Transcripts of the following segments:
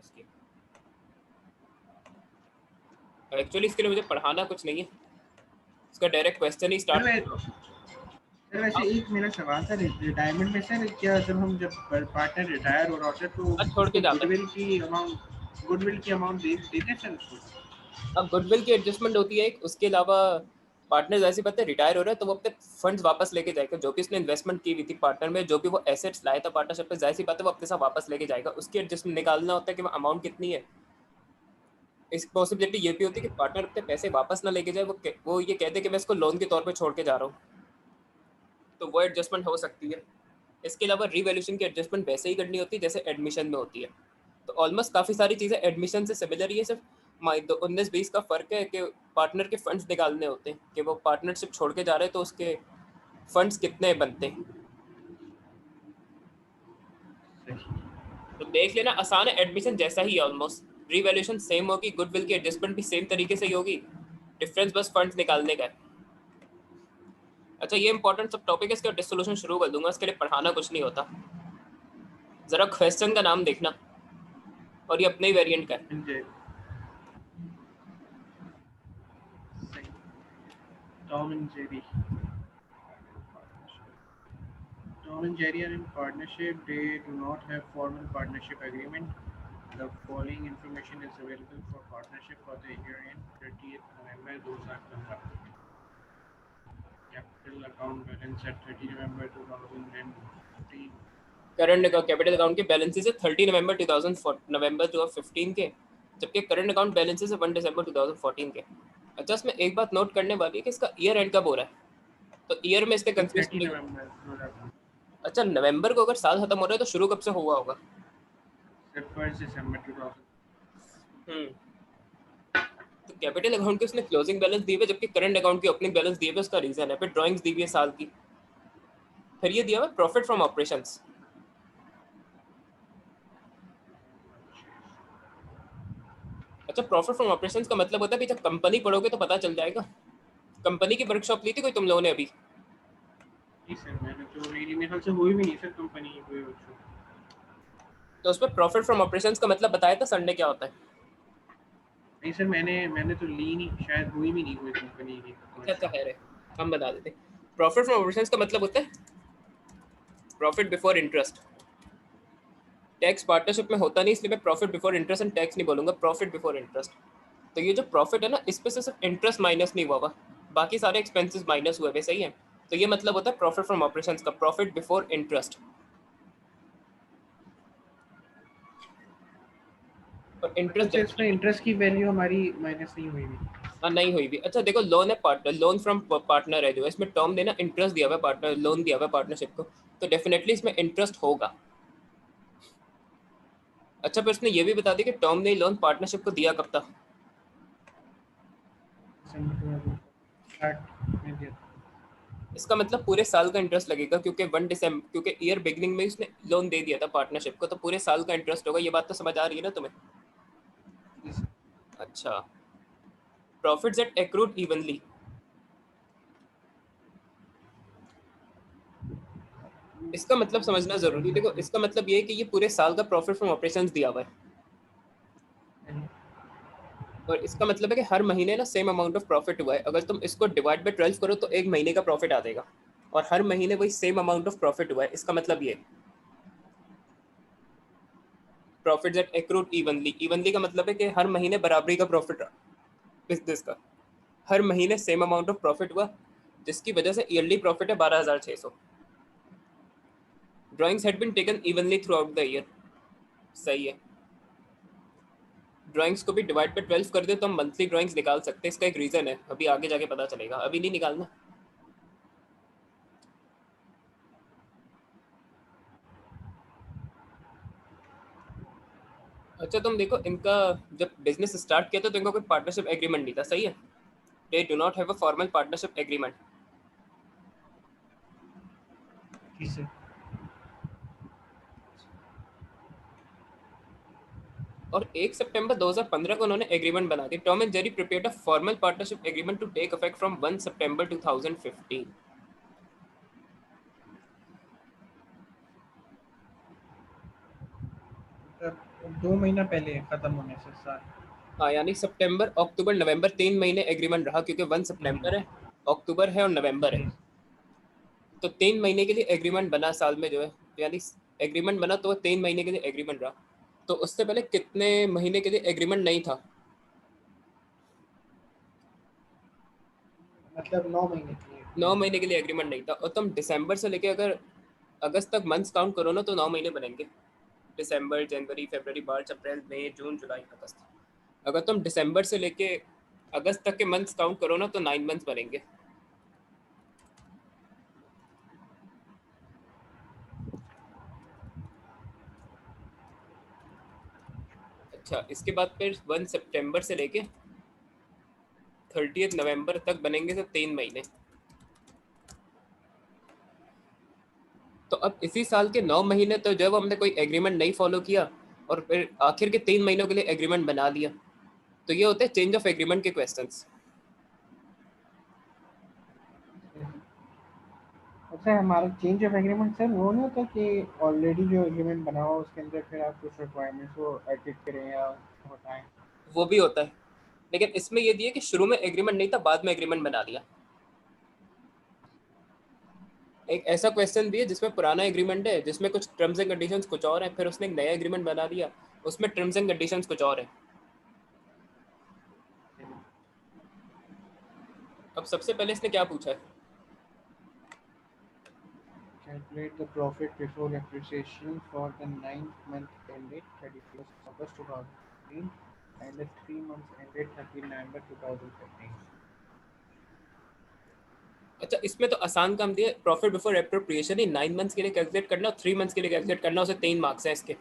इसकी। एक्चुअली इसके लिए मुझे पढ़ाना कुछ नहीं है, इसका डायरेक्ट क्वेश्चन ही सर स्टार्ट। वैसे एक मेरा सवाल था रिटायरमेंट में सर, क्या जब पार्टनर रिटायर हो रहा होता है तो छोड़ के उसको जाता है। गुडविल की अमाउंट देते हैं सर उसको? अब गुडविल की एडजस्टमेंट होती है एक, उसके अलावा पार्टनर ऐसी बात है रिटायर हो रहा है तो वो अपने फंड्स वापस लेके जाएगा, जो भी उसने इन्वेस्टमेंट की हुई थी पार्टनर में, जो भी वो एसेट्स लाया था पार्टनरशिप पे, जाहिर सी बात है वो अपने साथ वापस लेके जाएगा। उसकी एडजस्टमेंट निकालना होता है कि वो अमाउंट कितनी है। इस पॉसिबिलिटी ये भी होती है कि पार्टनर अपने पैसे वापस ना लेके जाए, वो ये कहते हैं कि मैं इसको लोन के तौर पे छोड़ के जा रहा हूँ, तो वो एडजस्टमेंट हो सकती है। इसके अलावा रीवैल्यूएशन की एडजस्टमेंट वैसे ही करनी होती है जैसे एडमिशन में होती है। तो ऑलमोस्ट काफ़ी सारी चीज़ें एडमिशन से सिमिलर ही है, सिर्फ 19-20 का फ़र्क है कि पार्टनर के फंड्स निकालने होते हैं कि वो पार्टनरशिप छोड़ के जा रहे हैं तो उसके फंड्स कितने बनते हैं। तो देख लेना, आसान है, एडमिशन जैसा ही है ऑलमोस्ट। रीवैल्यूएशन सेम होगी, गुडविल की एडजस्टमेंट भी सेम तरीके से ही होगी, डिफरेंस बस फंड्स निकालने का है। अच्छा ये इंपॉर्टेंट सब टॉपिक है, इसका डिसोल्यूशन शुरू कर दूंगा, इसके लिए पढ़ाना कुछ नहीं होता। जरा क्वेश्चन का नाम देखना, और ये अपने ही वेरिएंट का है। Tom and Jerry Tom and Jerry are in partnership. They do not have formal partnership agreement. The following information is available for partnership for the year end 30th November 2015. Capital account balance at 30 November 2015. Current capital account के balances है 30 नवंबर 2015 के, जबकि current account balances है 1 दिसंबर 2014 के। अच्छा इसमें एक बात नोट करने वाली है कि इसका ईयर एंड कब हो रहा है, तो ईयर में इससे कंफ्यूज 30 नहीं। November 2015. अच्छा नवंबर को अगर साल खत्म हो रहा है तो शुरू कब से हुआ होगा? 1st December 2000. तो कैपिटल अकाउंट के उसने क्लोजिंग बैलेंस दिए हुए, जबकि करंट अकाउंट की ओपनिंग बैलेंस दिए हुए, उसका रीजन है, फिर ड्राइंग्स दी हुई है साल की, फिर ये दिया हुआ प्रॉफिट फ्रॉम ऑपरेशंस। अच्छा प्रॉफिट फ्रॉम ऑपरेशंस का मतलब होता है कि जब कंपनी पढ़ोगे तो पता चल जाएगा। कंपनी की वर्कशॉप ली थी कोई तुम लोगों ने अभी? जी सर, मैंने तो मेरी मेरे ख्याल से हुई भी नहीं सर कंपनी की कोई वर्कशॉप। तो उसमें प्रॉफिट फ्रॉम ऑपरेशंस का मतलब बताया था संडे क्या होता है? नहीं सर, मैंने तो ली नहीं, शायद हुई भी नहीं कोई कंपनी की अच्छा वर्कशॉप। है, हम बता देते। प्रॉफिट फ्रॉम ऑपरेशंस का मतलब होता है profit before interest. Tax partnership में होता नहीं, इसलिए मैं profit before interest and tax नहीं बोलूंगा, प्रॉफिट बिफोर इंटरेस्ट। तो ये जो प्रॉफिट है ना, इस पे से सिर्फ इंटरेस्ट माइनस नहीं हुआ हुआ, बाकी सारे एक्सपेंसेस माइनस हुए हुए, सही है। तो ये मतलब होता है प्रॉफिट फ्रॉम ऑपरेशंस का, प्रॉफिट बिफोर इंटरेस्ट। और इंटरेस्ट अच्छा, इसमें जनरेट इंटरेस्ट की वैल्यू हमारी माइनस नहीं हुई भी? नहीं हुई भी। अच्छा देखो लोन है, पार्टनर लोन फ्रॉम पार्टनर है, जो इसमें टर्म देना इंटरेस्ट दिया हुआ है, पार्टनर लोन दिया हुआ है पार्टनरशिप को, तो डेफिनेटली इसमें इंटरेस्ट होगा। अच्छा पर इसने ये भी बता दिया कि टर्म ने लोन पार्टनरशिप को दिया कब था। स्टार्ट में दिया था। इसका मतलब पूरे साल का इंटरेस्ट लगेगा, क्योंकि 1 दिसंबर, क्योंकि ईयर बिगनिंग में इसने लोन दे दिया था पार्टनरशिप को, तो पूरे साल का इंटरेस्ट होगा। ये बात तो समझ आ रही है ना तुम्हें? अच्छा प्रॉफिट्स एट एक्रूड इवनली, इसका मतलब समझना जरूरी है। देखो इसका मतलब ये है कि ये पूरे साल का प्रॉफिट फ्रॉम ऑपरेशंस दिया हुआ है, और इसका मतलब है कि हर महीने ना सेम अमाउंट ऑफ प्रॉफिट हुआ है। अगर तुम इसको डिवाइड बाय 12 करो तो एक महीने का प्रॉफिट आ जाएगा, और हर महीने वही सेम अमाउंट ऑफ प्रॉफिट हुआ है। इसका मतलब ये profit at accrued evenly, evenly का मतलब है कि हर महीने बराबरी का प्रॉफिट बिजनेस का, हर महीने सेम अमाउंट ऑफ प्रॉफिट हुआ, जिसकी वजह से ईयरली प्रॉफिट है 12,600। Drawings had been taken evenly throughout the year, सही है। ड्राइंग्स को भी डिवाइड बाय 12 कर दे तो हम मंथली ड्राइंग्स निकाल सकते हैं। इसका एक रीजन है, अभी आगे जाके पता चलेगा, अभी नहीं निकालना। अच्छा तुम देखो इनका, जब बिजनेस स्टार्ट किया था तो इनका कोई पार्टनरशिप एग्रीमेंट नहीं था, सही है। They do not have a formal partnership agreement. जी सर। और 1 सितंबर 2015 को उन्होंने एग्रीमेंट बना दी। Tom and Jerry prepared a formal partnership agreement to take effect from 1 सितंबर 2015। मतलब 2 महीना पहले खत्म होने से साल। हाँ, यानी सितंबर, अक्टूबर, नवंबर 3 महीने एग्रीमेंट रहा, क्योंकि 1 सितंबर है, अक्टूबर है और नवंबर है। जी। तो 3 महीने के लिए एग्रीमेंट बना साल में जो है, यानी एग्रीमेंट बना तो वो 3 महीने के लिए एग्रीमेंट रहा। तो उससे पहले कितने महीने के लिए एग्रीमेंट नहीं था? मतलब 9 महीने के लिए 9 महीने agreement। के लिए एग्रीमेंट नहीं था, और तुम दिसंबर से लेके अगर अगस्त तक मंथ्स काउंट करो ना, तो 9 महीने बनेंगे। दिसंबर, जनवरी, फरवरी, मार्च, अप्रैल, मई, जून, जुलाई, अगस्त। अगर तुम दिसंबर से लेके अगस्त तक के मंथ्स काउंट करो ना, तो 9 मंथ्स बनेंगे। अच्छा, इसके बाद फिर 1 सितंबर से लेके 30 नवंबर तक बनेंगे सिर्फ 3 महीने। तो अब इसी साल के 9 महीने तो जब हमने कोई एग्रीमेंट नहीं फॉलो किया, और फिर आखिर के 3 महीनों के लिए एग्रीमेंट बना लिया, तो ये होते हैं चेंज ऑफ एग्रीमेंट के क्वेश्चंस। अच्छा, हमारा चेंज ऑफ एग्रीमेंट सर वो नहीं होता कि ऑलरेडी जो एग्रीमेंट बना हुआ उसके अंदर फिर आप कुछ रिक्वायरमेंट्स को एडिट करें या हटाएं। वो भी होता है, लेकिन इसमें ये दिया कि शुरू में एग्रीमेंट नहीं था, बाद में एग्रीमेंट बना लिया। एक ऐसा क्वेश्चन भी है जिसमें पुराना एग्रीमेंट है, जिसमें कुछ टर्म्स एंड कंडीशंस कुछ और है, फिर उसने एक नया एग्रीमेंट बना दिया, उसमें टर्म्स एंड कंडीशंस कुछ और है। अब सबसे पहले इसने क्या पूछा है? Calculate the profit before appreciation for the 9th month ended 31st August 2015 and the 3 months ended 30 November 2015. अच्छा, इसमें तो आसान काम दिया, प्रॉफिट बिफोर एप्रोप्रिएशन ही 9 मंथ्स के लिए कैलकुलेट करना और 3 मंथ्स के लिए कैलकुलेट करना, उसे 3 मार्क्स है इसके।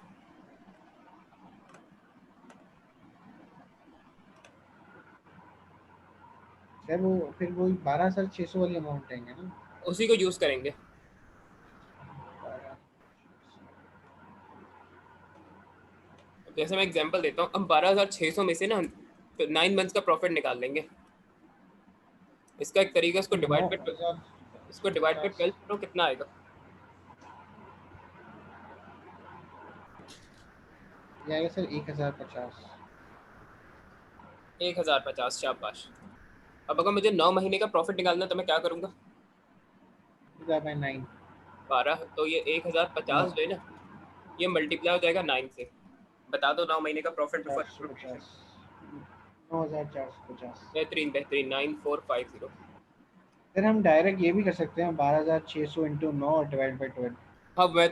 सर वो फिर वही 12,600 वाली अमाउंट आएंगे ना। उसी को यूज करेंगे। 12,600। जैसे मैं एग्जांपल देता हूँ, हम 12,600 में से ना 9 मंथ्स का प्रॉफिट निकाल लेंगे। इसका एक तरीका, इसको नौ डिवाइड बाय हजार इसको डिवाइड बाय पचास 12 करो, कितना आएगा? ये आएगा सर 1,050। 1,050, शाबाश। अब अगर मुझे 9 महीने का प्रॉफिट निकालना है तो मैं क्या करूंगा? 9 12, तो ये 1,050 9 जो है ना, ये मल्टीप्लाई हो जाएगा 9 से। बता दो 9 महीने का प्रॉफिट बिफोर एप्रोप्रिएशन। 450 9,450। बेहतरीन बेहतरीन, 9450। सर हम डायरेक्ट ये भी कर सकते हैं 12,600 इंटू 9 डिवाइड बाई 12। हाँ, मैं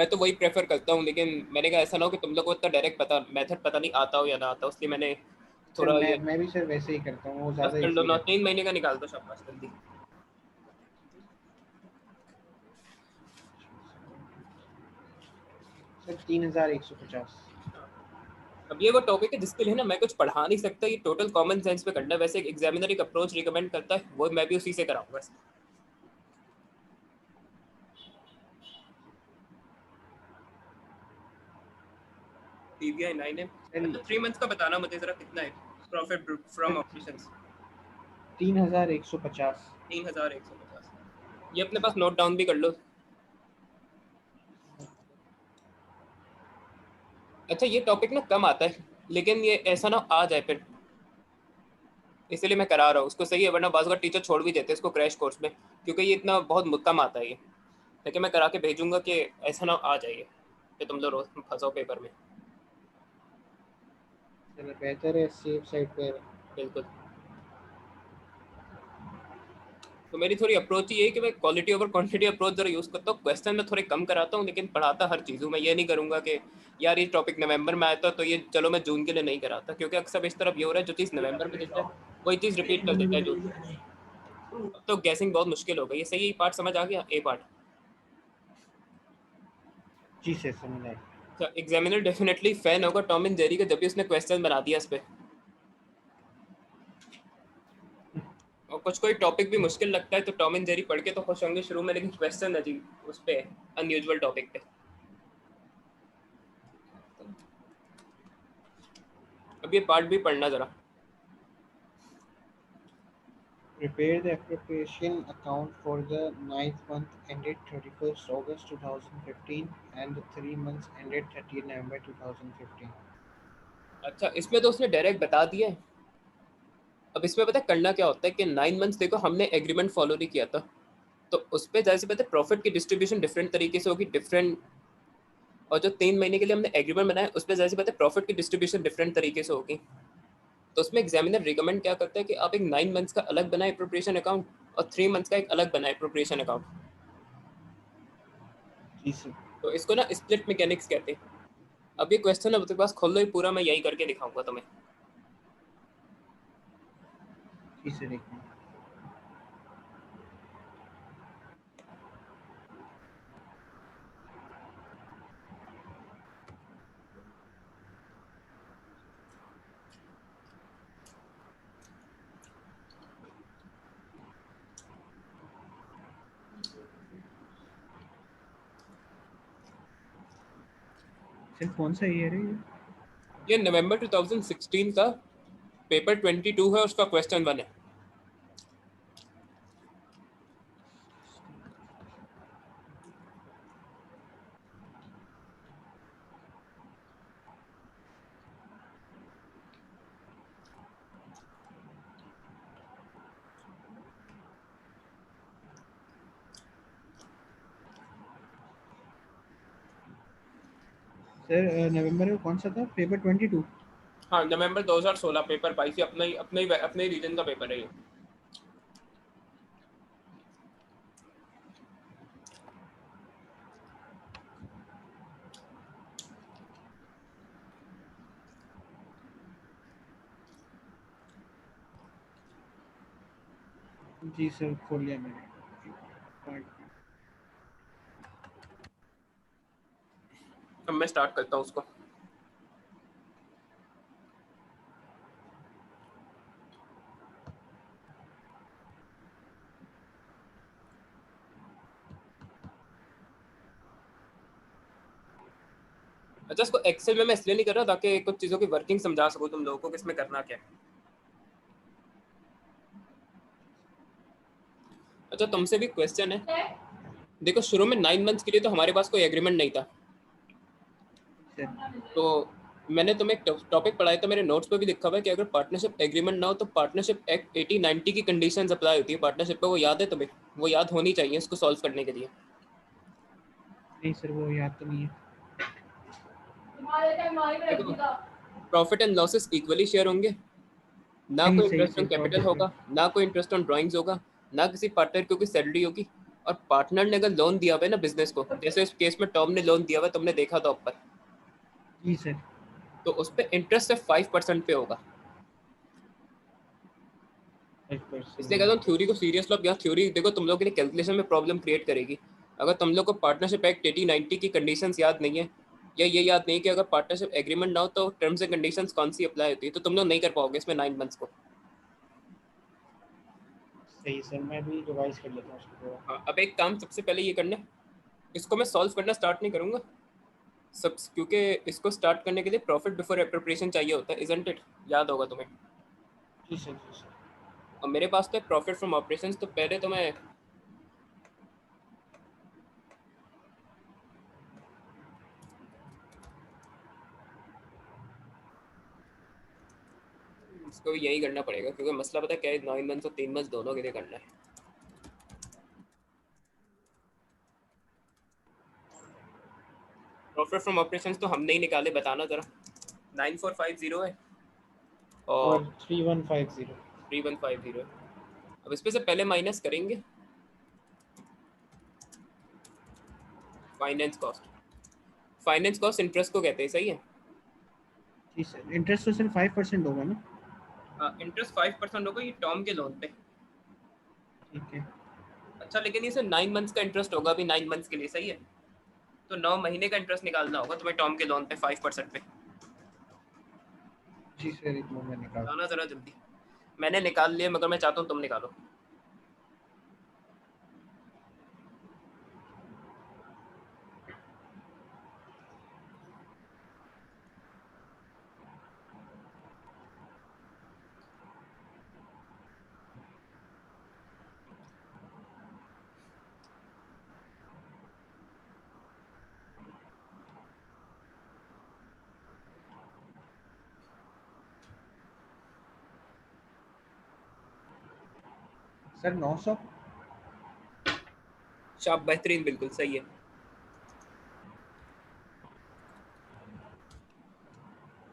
तो वही प्रेफर करता हूँ, लेकिन मैंने कहा ऐसा ना हो कि तुम लोग को इतना डायरेक्ट पता मेथड पता नहीं आता हो या ना आता हो, इसलिए मैंने सर थोड़ा मैं ये। मैं भी सर वैसे ही करता हूँ, वो बस ज़्यादा कर लो इजी ना, रहता 3 महीने का निकाल दो, शाबाश, जल्दी। है सर। 3,150। अब ये वो टॉपिक है जिसके लिए ना मैं कुछ पढ़ा नहीं सकता, ये टोटल कॉमन सेंस पे करना है। वैसे एक एग्जामिनर एक अप्रोच रिकमेंड करता है, वो मैं भी उसी से कराऊंगा। टीवीआई 9 है। सर अच्छा, 3 मंथ्स का बताना मुझे जरा, कितना है प्रॉफिट फ्रॉम सर ऑपरेशंस? 3,150। 3,150। ये अपने पास नोट डाउन भी कर लो। अच्छा, ये टॉपिक ना कम आता है, लेकिन ये ऐसा ना आ जाए फिर, इसलिए मैं करा रहा हूँ उसको। सही है, वरना बाज़ बार टीचर छोड़ भी देते हैं इसको क्रैश कोर्स में, क्योंकि ये इतना बहुत कम आता है ये। लेकिन मैं करा के भेजूंगा कि ऐसा ना आ जाइए कि तुम लोग रोज फंसो पेपर में। चलो बेहतर है सेफ साइड पे। बिल्कुल। तो मेरी थोड़ी अप्रोच ही है कि मैं क्वालिटी ओवर क्वांटिटी अप्रोच जरा यूज़ करता हूँ। क्वेश्चन में थोड़े कम कराता हूँ, लेकिन पढ़ाता हर चीज़ हूँ। मैं ये नहीं करूँगा कि यार ये टॉपिक नवंबर में आया था तो ये चलो मैं जून के लिए नहीं कराता, क्योंकि अक्सर इस तरफ ये हो रहा है, जो चीज़ नवंबर में देता है वही चीज़ रिपीट कर देता है जून में। अब तो गैसिंग बहुत मुश्किल हो गई है। सही, ये पार्ट समझ आ गया, ए पार्ट। जी सर समझ आए। अच्छा, एग्जामिनर डेफिनेटली फैन होगा टॉम एंड जेरी का, जब भी उसने क्वेश्चन बना दिया इस पे। और कुछ कोई टॉपिक भी मुश्किल लगता है तो टॉम एंड जेरी पढ़ के तो खुश होंगे शुरू में, लेकिन क्वेश्चन अजीब उस पे, अनयूजुअल टॉपिक पे। अब ये पार्ट भी पढ़ना जरा। Prepare the appropriation account for the 9th month ended 31st August 2015 and the 3 months ended 30th November 2015. अच्छा, इसमें तो उसने डायरेक्ट बता दिया है। अब इसमें पता है करना क्या होता है कि 9 मंथ्स देखो हमने एग्रीमेंट फॉलो नहीं किया था, तो उस पर जैसे पता है प्रॉफिट की डिस्ट्रीब्यूशन डिफरेंट तरीके से होगी, डिफरेंट। और जो 3 महीने के लिए हमने एग्रीमेंट बनाया उस पर जैसे पता है प्रॉफिट की डिस्ट्रीब्यूशन डिफरेंट तरीके से होगी। तो उसमें एग्जामिनर रिकमेंड क्या करता है कि आप एक 9 मंथ्स का अलग बनाए अप्रोप्रिएशन अकाउंट और 3 मंथ्स का एक अलग बनाए अप्रोप्रिएशन अकाउंट। जी सर। तो इसको ना स्प्लिट मैकेनिक्स कहते हैं। अब ये क्वेश्चन अब तेरे पास खोल लो, ये पूरा मैं यही करके दिखाऊंगा तुम्हें। जी सर, एक मिनट। सर कौन सा ईयर है ये? ये नवंबर 2016 का पेपर 22 है, उसका क्वेश्चन 1 है। सर नवंबर में कौन सा था पेपर 22? हाँ, नवंबर 2016 पेपर 22, अपने ही रीजन का पेपर है ये। जी सर, खोल लिया मैंने। अब मैं स्टार्ट करता हूँ उसको। अच्छा, इसको एक्सेल में मैं इसलिए नहीं कर रहा ताकि कुछ चीज़ों की वर्किंग समझा सकूँ तुम लोगों को, किसमें करना क्या है। अच्छा, तुमसे भी क्वेश्चन है। देखो, शुरू में 9 मंथ्स के लिए तो हमारे पास कोई एग्रीमेंट नहीं था। सर तो मैंने तुम्हें एक टॉपिक पढ़ाया था, मेरे नोट्स पे भी लिखा हुआ है कि अगर पार्टनरशिप एग्रीमेंट ना हो तो पार्टनरशिप एक्ट 80-90 की कंडीशंस अप्लाई होती है पार्टनरशिप पे। वो याद है तुम्हें? वो याद होनी चाहिए इसको सॉल्व करने के लिए। नहीं सर, वो याद तो नहीं है। देखो, profit and losses equally share होंगे, ना सही कोई सही इंटरेस्ट ऑन सही, कैपिटल प्रॉफिट। होगा, ना कोई इंटरेस्ट ऑन ड्राइंग्स होगा, ना किसी पार्टनर को कोई सैलरी होगी। और पार्टनर ने अगर लोन दिया हुआ है ना बिजनेस को, जैसे इस केस में टॉम ने लोन दिया हुआ है, तुमने देखा था ऊपर, जी सर। तो उस पर इंटरेस्ट सिर्फ 5% पे होगा। इसलिए कहता हूँ 5%। थ्योरी को सीरियस लो। अब यहाँ थ्योरी देखो तुम लोग के लिए कैलकुलेशन में प्रॉब्लम क्रिएट करेगी। अगर तुम लोग को पार्टनरशिप एक्ट 80-90 की कंडीशंस याद नहीं है, या ये याद नहीं कि अगर पार्टनरशिप एग्रीमेंट ना हो तो टर्म्स एंड कंडीशंस कौन सी अप्लाई होती है, तो तुम लोग नहीं कर पाओगे इसमें 9 मंथ्स को। सही सर, मैं भी रिवाइज कर लेता हूँ उसको थोड़ा। हाँ, अब एक काम सबसे पहले ये करना है, इसको मैं सॉल्व करना स्टार्ट नहीं करूंगा सब, क्योंकि इसको स्टार्ट करने के लिए प्रॉफिट बिफोर एप्रोप्रिएशन चाहिए होता है, इजंट इट? याद होगा तुम्हें। जी सर, जी सर। और मेरे पास तो प्रॉफिट फ्रॉम ऑपरेशंस, तो पहले तो मैं इसको भी यही करना पड़ेगा, क्योंकि मसला पता है क्या है, 9 मंथ्स और 3 मंथ्स दोनों के लिए करना है। प्रॉफिट फ्रॉम ऑपरेशंस तो हमने ही निकाले, बताना जरा। 9450 है और और 3150। 3150 है। अब इसमें से पहले माइनस करेंगे finance cost. Finance cost interest को कहते हैं, सही है। जी सर, इंटरेस्ट तो सर 5% होगा ना? इंटरेस्ट 5% होगा ये टर्म के लोन पे। ठीक है। अच्छा, लेकिन ये सिर्फ 9 मंथ्स का इंटरेस्ट होगा अभी, 9 मंथ्स के लिए, सही है। तो 9 महीने का इंटरेस्ट निकालना होगा तुम्हें टर्म के लोन पे 5% पे। जी सर, एक मिनट में निकाल। बताना जरा जल्दी। मैंने निकाल लिया, मगर मैं चाहता हूँ तुम निकालो। सर 900। शाप, बेहतरीन, बिल्कुल सही है।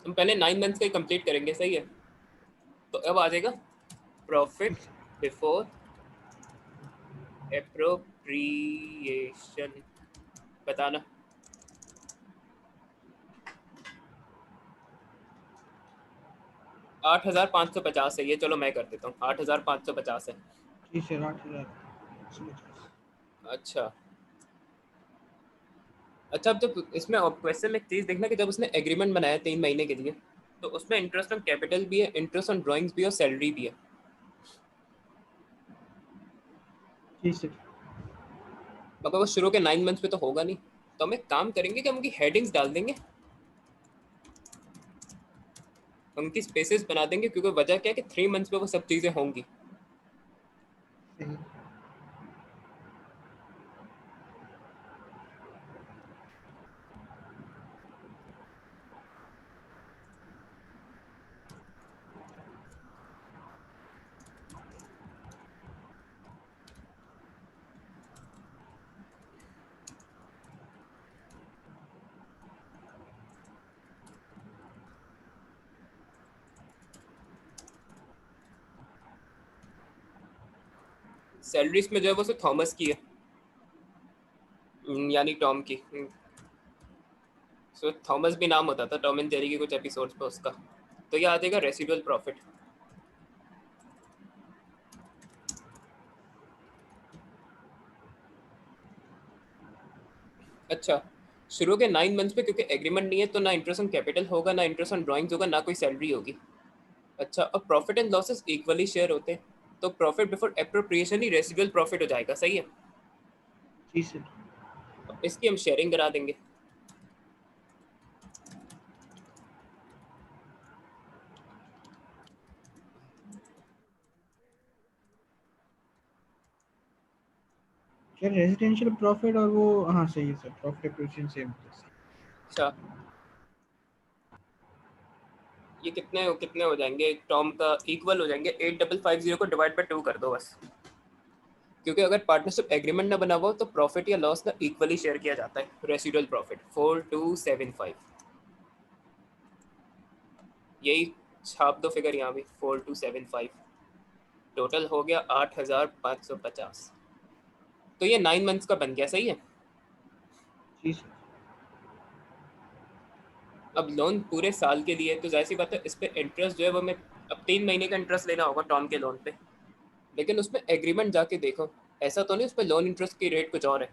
हम पहले 9 मंथ्स का ही कंप्लीट करेंगे, सही है। तो अब आ जाएगा प्रॉफिट बिफोर एप्रोप्रिएशन, बताना। 8,550 है ये, चलो मैं कर देता हूँ, 8,550 है। जी सर 8,150। अच्छा अच्छा, अब जब इसमें क्वेश्चन में एक चीज़ देखना कि जब उसने एग्रीमेंट बनाया 3 महीने के लिए, तो उसमें इंटरेस्ट ऑन कैपिटल भी है, इंटरेस्ट ऑन ड्राइंग्स भी है और सैलरी भी है। जी सर। मगर वो शुरू के 9 मंथ्स पे तो होगा नहीं, तो हम एक काम करेंगे कि हम उनकी हेडिंग्स डाल देंगे, उनकी स्पेसेस बना देंगे, क्योंकि वजह क्या है कि 3 मंथ्स पे वो सब चीज़ें होंगी। सही। सैलरीज में जो है वो सिर्फ थॉमस की है, यानी टॉम की। सो थॉमस भी नाम होता था टॉम एंड जेरी के कुछ एपिसोड्स पे उसका। तो ये आ जाएगा रेसिडुअल प्रॉफिट। अच्छा, शुरू के 9 मंथ्स पे क्योंकि एग्रीमेंट नहीं है, तो ना इंटरेस्ट ऑन कैपिटल होगा, ना इंटरेस्ट ऑन ड्राइंग्स होगा, ना कोई सैलरी होगी। अच्छा, अब profit and losses equally share होते हैं, तो प्रॉफिट बिफोर एप्रोप्रिएशन ही रेसिडुअल प्रॉफिट हो जाएगा, सही है। जी सर। अब इसकी हम शेयरिंग करा देंगे। सर रेजिडेंशियल प्रॉफिट और वो, हाँ सही है सर, प्रॉफिट एप्रिसिएशन सेम होता है। अच्छा, ये कितने कितने हो जाएंगे, टॉम का इक्वल हो जाएंगे, 8550 को डिवाइड बाई 2 कर दो बस, क्योंकि अगर पार्टनरशिप एग्रीमेंट ना बना हुआ हो तो प्रॉफिट या लॉस ना इक्वली शेयर किया जाता है। रेसिडुअल प्रॉफिट 4275, यही छाप दो फिगर यहाँ भी, 4275, टोटल हो गया 8,550। तो ये 9 मंथ्स का बन गया, सही है। जी सर। अब लोन पूरे साल के लिए, तो जाहिर सी बात है इस पे इंटरेस्ट जो है वो मैं, अब 3 महीने का इंटरेस्ट लेना होगा टॉम के लोन पे, लेकिन उसमें एग्रीमेंट जाके देखो, ऐसा तो नहीं उस पर लोन इंटरेस्ट की रेट कुछ और है।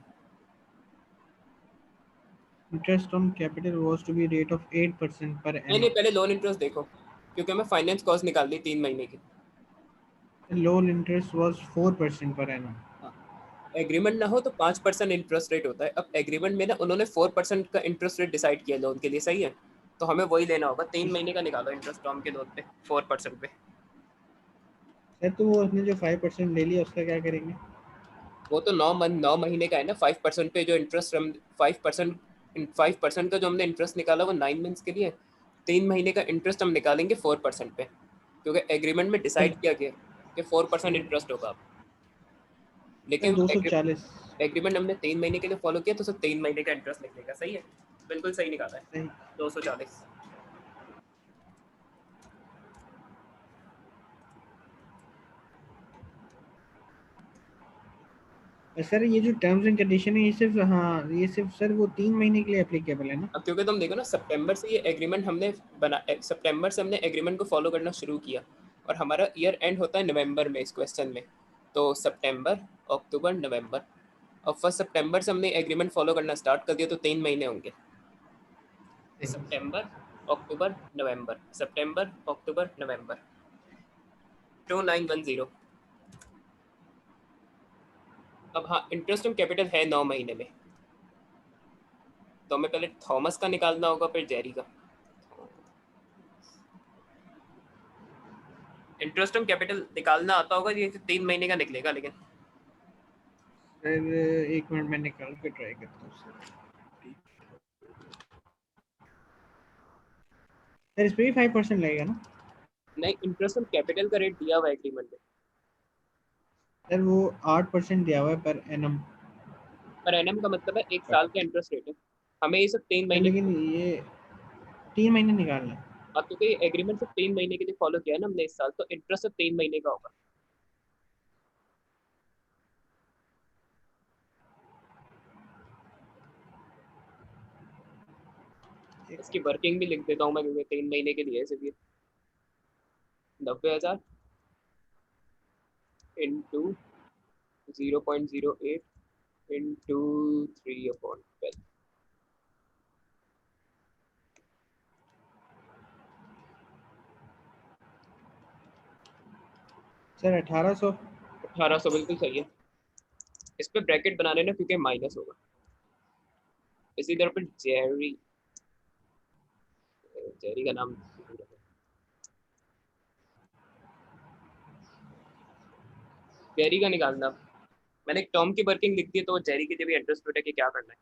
Interest on capital was to be rate of 8% पर नहीं नहीं, एनम। पहले लोन इंटरेस्ट देखो, क्योंकि हमें फाइनेंस कॉस्ट निकाल दी 3 महीने की। Loan interest was 4% per annum. हाँ, एग्रीमेंट ना हो तो 5% इंटरेस्ट रेट होता है, अब एग्रीमेंट में ना उन्होंने 4% का इंटरेस्ट रेट डिसाइड किया लोन के लिए, सही है। तो हमें वही लेना होगा, जी 3 महीने सर। का निकालो इंटरेस्ट टर्म के लोन पे 4% पे। सर तो वो उसने जो 5% ले लिया उसका क्या करेंगे? वो तो 9 महीने का है ना, 5% पे जो इंटरेस्ट हम 5% का जो हमने इंटरेस्ट निकाला वो 9 मंथ्स के लिए, 3 महीने का इंटरेस्ट हम निकालेंगे 4% पे, क्योंकि एग्रीमेंट में सर डिसाइड किया गया कि 4% इंटरेस्ट होगा अब। सर लेकिन 240। एग्रीमेंट हमने 3 महीने के लिए फॉलो किया, तो सिर्फ 3 महीने का इंटरेस्ट लिख देगा, सही है। बिल्कुल सही निकाला है, सही। 240। सर ये जो टर्म्स एंड कंडीशन है ये सिर्फ, हाँ ये सिर्फ सर वो 3 महीने के लिए एप्लीकेबल है ना? अब क्योंकि तुम देखो ना, सितंबर से ये एग्रीमेंट हमने सितंबर से हमने एग्रीमेंट को फॉलो करना शुरू किया, और हमारा ईयर एंड होता है नवंबर में इस क्वेश्चन में। तो सितंबर, अक्टूबर, नवंबर, और 1 सितंबर से हमने एग्रीमेंट फॉलो करना स्टार्ट कर दिया, तो 3 महीने होंगे। सितंबर, अक्टूबर, नवंबर, सितंबर, अक्टूबर, नवंबर, 2910। अब हाँ, इंटरेस्ट ऑन कैपिटल है 9 महीने में, तो हमें पहले थॉमस का निकालना होगा, फिर जेरी का। इंटरेस्ट ऑन कैपिटल निकालना आता होगा, ये 3 महीने का निकलेगा लेकिन। सर एक मिनट में निकाल के ट्राई करता हूँ सर। सर इस पे भी 5% लगेगा ना? नहीं, इंटरेस्ट ऑन कैपिटल का रेट दिया हुआ है एग्रीमेंट में। सर वो 8% दिया हुआ है पर एनम। पर एनएम का मतलब है एक साल का इंटरेस्ट रेट है, हमें ये सब 3 महीने लेकिन ये 3 महीने निकालना है। अब क्योंकि एग्रीमेंट सिर्फ 3 महीने के लिए फॉलो किया है ना हमने इस साल, तो इंटरेस्ट सिर्फ 3 महीने का होगा। एक इसकी वर्किंग भी लिख देता हूँ मैं, क्योंकि 3 महीने के लिए है सिर्फ ये। 90,000 इंटू 0.08 इंटू 3/12। सर 1800। 1800 बिल्कुल सही है। इस पे ब्रैकेट बना लेना क्योंकि माइनस होगा। इसी तरह पर जेरी, जेरी का नाम जेरी का निकालना। मैंने एक टर्म की वर्किंग लिख दी है, तो वो जेरी के लिए भी इंटरेस्ट रेट है कि क्या करना है।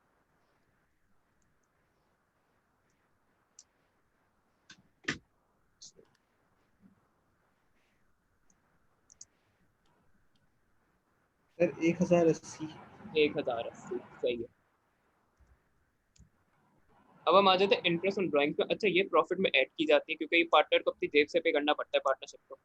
सर 1080। 1080 सही है। अब हम आ जाते हैं इंटरेस्ट ऑन ड्राइंग पे। अच्छा, ये प्रॉफिट में ऐड की जाती है क्योंकि ये पार्टनर को अपनी जेब से पे करना पड़ता है पार्टनरशिप को।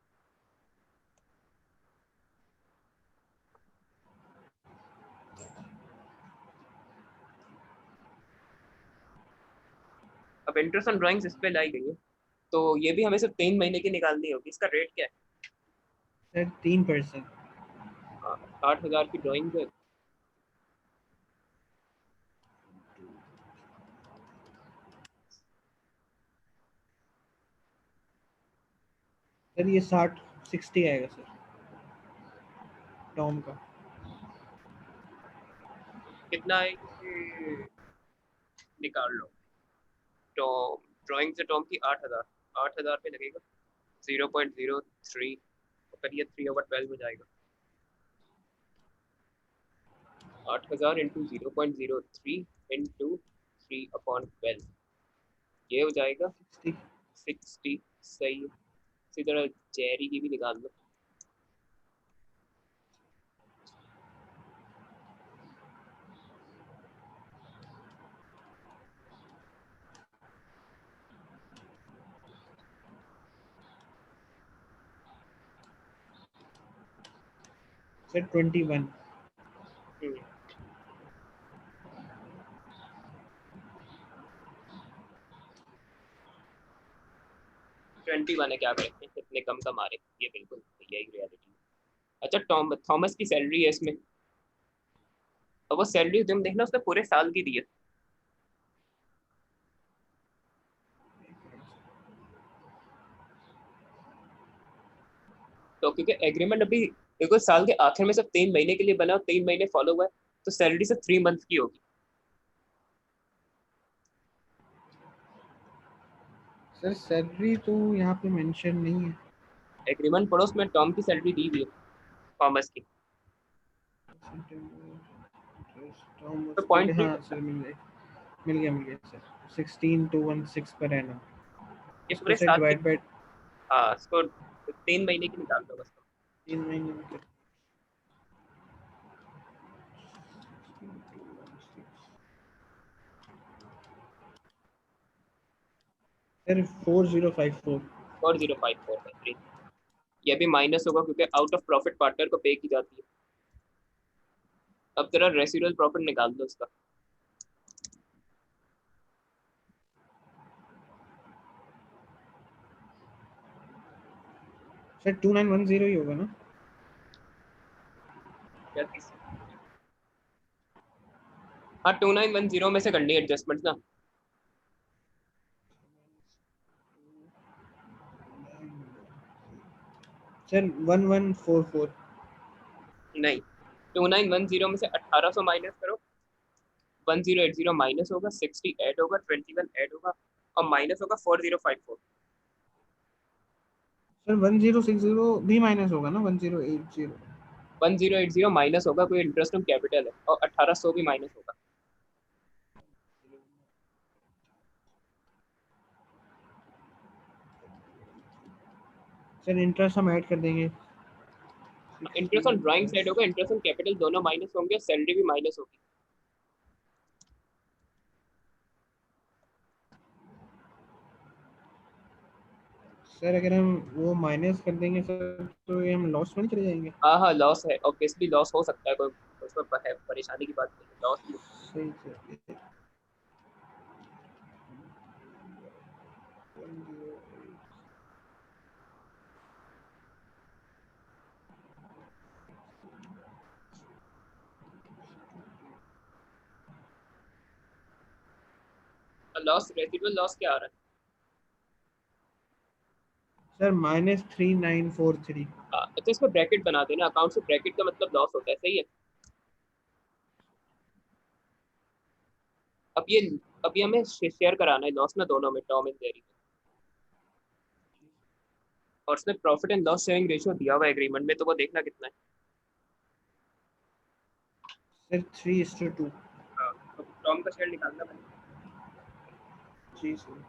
अब इंटरेस्ट ऑन ड्राइंग्स इस पे लाई गई है, तो ये भी हमें सिर्फ 3 महीने की निकालनी होगी। इसका रेट क्या सर 3%। है? 60,000 की ड्राइंग है। सर ये 60 आएगा सर टॉम का। कितना है ये? निकाल लो। टॉम, ड्राइंग से टॉम की 8,000, 8,000 पे लगेगा 0.03, करिए 3/12 में जाएगा। 8,000 इंटू 0.03 इंटू 3/12, ये हो जाएगा 60। 60। सही है। इसी तरह जेरी की भी निकाल लो। सर 21। 21 है, क्या करेंगे, इतने कम कमा रहे, ये बिल्कुल यही रियलिटी है। अच्छा, थॉमस की सैलरी है इसमें। अब वो सैलरी तुम देखना, उसने पूरे साल की दी है। तो क्योंकि एग्रीमेंट अभी देखो साल के आखिर में सिर्फ 3 महीने के लिए बना और 3 महीने फॉलो हुआ है, तो सैलरी सिर्फ 3 मंथ की होगी। सर सैलरी तो यहाँ पे मेंशन नहीं है। एग्रीमेंट पढ़ो, उसमें टॉम की सैलरी दी हुई है, थॉमस की। तो थॉमस की पॉइंट नहीं हाँ बनता। सर मिल गया सर 16,216 पर एनम। ये इसको पूरे सर साल की। डिवाइड बाय हाँ, इसको 3 महीने की निकाल दो बस। 3 महीने में सर 4054। 4054 ये भी माइनस होगा क्योंकि आउट ऑफ प्रॉफिट पार्टनर को पे की जाती है। अब तेरा रेसिडुअल प्रॉफिट निकाल दो इसका। सर 2910 ही होगा ना। क्या हाँ, 2910 में से करनी है एडजस्टमेंट ना। सर 1144। नहीं, 2910 में से 1800 माइनस करो। 1080 माइनस होगा, 60 ऐड होगा, 21 ऐड होगा, और माइनस होगा 4054। सर 1060 भी माइनस होगा ना 1080। 1080 माइनस होगा, कोई इंटरेस्ट ऑन कैपिटल है, और 1800 भी माइनस होगा। सर इंटरेस्ट हम ऐड कर देंगे इंटरेस्ट ऑन ड्राइंग साइड होगा, इंटरेस्ट ऑन कैपिटल दोनों माइनस होंगे, सैलरी भी माइनस होगी। सर अगर हम वो माइनस कर देंगे सर तो ये हम लॉस में नहीं चले जाएंगे? हाँ हाँ लॉस है, ऑब्वियसली लॉस हो सकता है, कोई उसमें परेशानी की बात नहीं है, लॉस भी हो सकता सही सर। है। लॉस, रेसिडुअल लॉस क्या आ रहा सर -3943। है? अच्छा इसको ब्रैकेट बना देना, अकाउंट से ब्रैकेट का मतलब लॉस होता है, सही है। अब ये, अभी हमें शेयर कराना है लॉस ना दोनों में, टॉम एंड जेरी में, और उसने profit and loss sharing ratio दिया हुआ एग्रीमेंट में, तो वो देखना कितना है। सर 3:2। हाँ, तो टॉम का शेयर निकालना पड़ेगा। जी सर।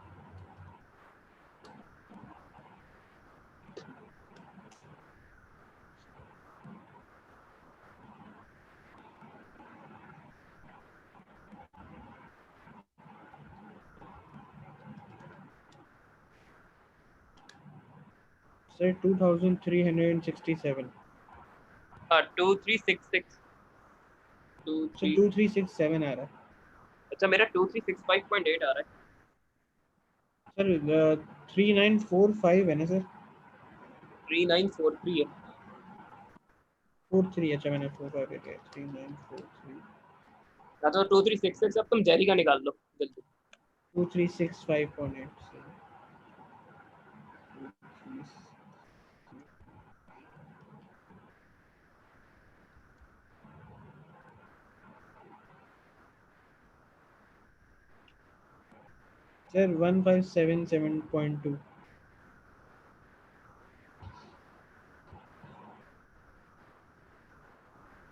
सर 2367। हाँ 2366, टू सर थ्री 2367 आ रहा है। अच्छा मेरा 2365.8 आ रहा है। सर 3945 है ना सर? 3943 है। 43, अच्छा मैंने 45 है, 3943। हाँ तो 2366, अब तुम जेरी का निकाल लो जल्दी। 2365.8 सर। सर 1577.2।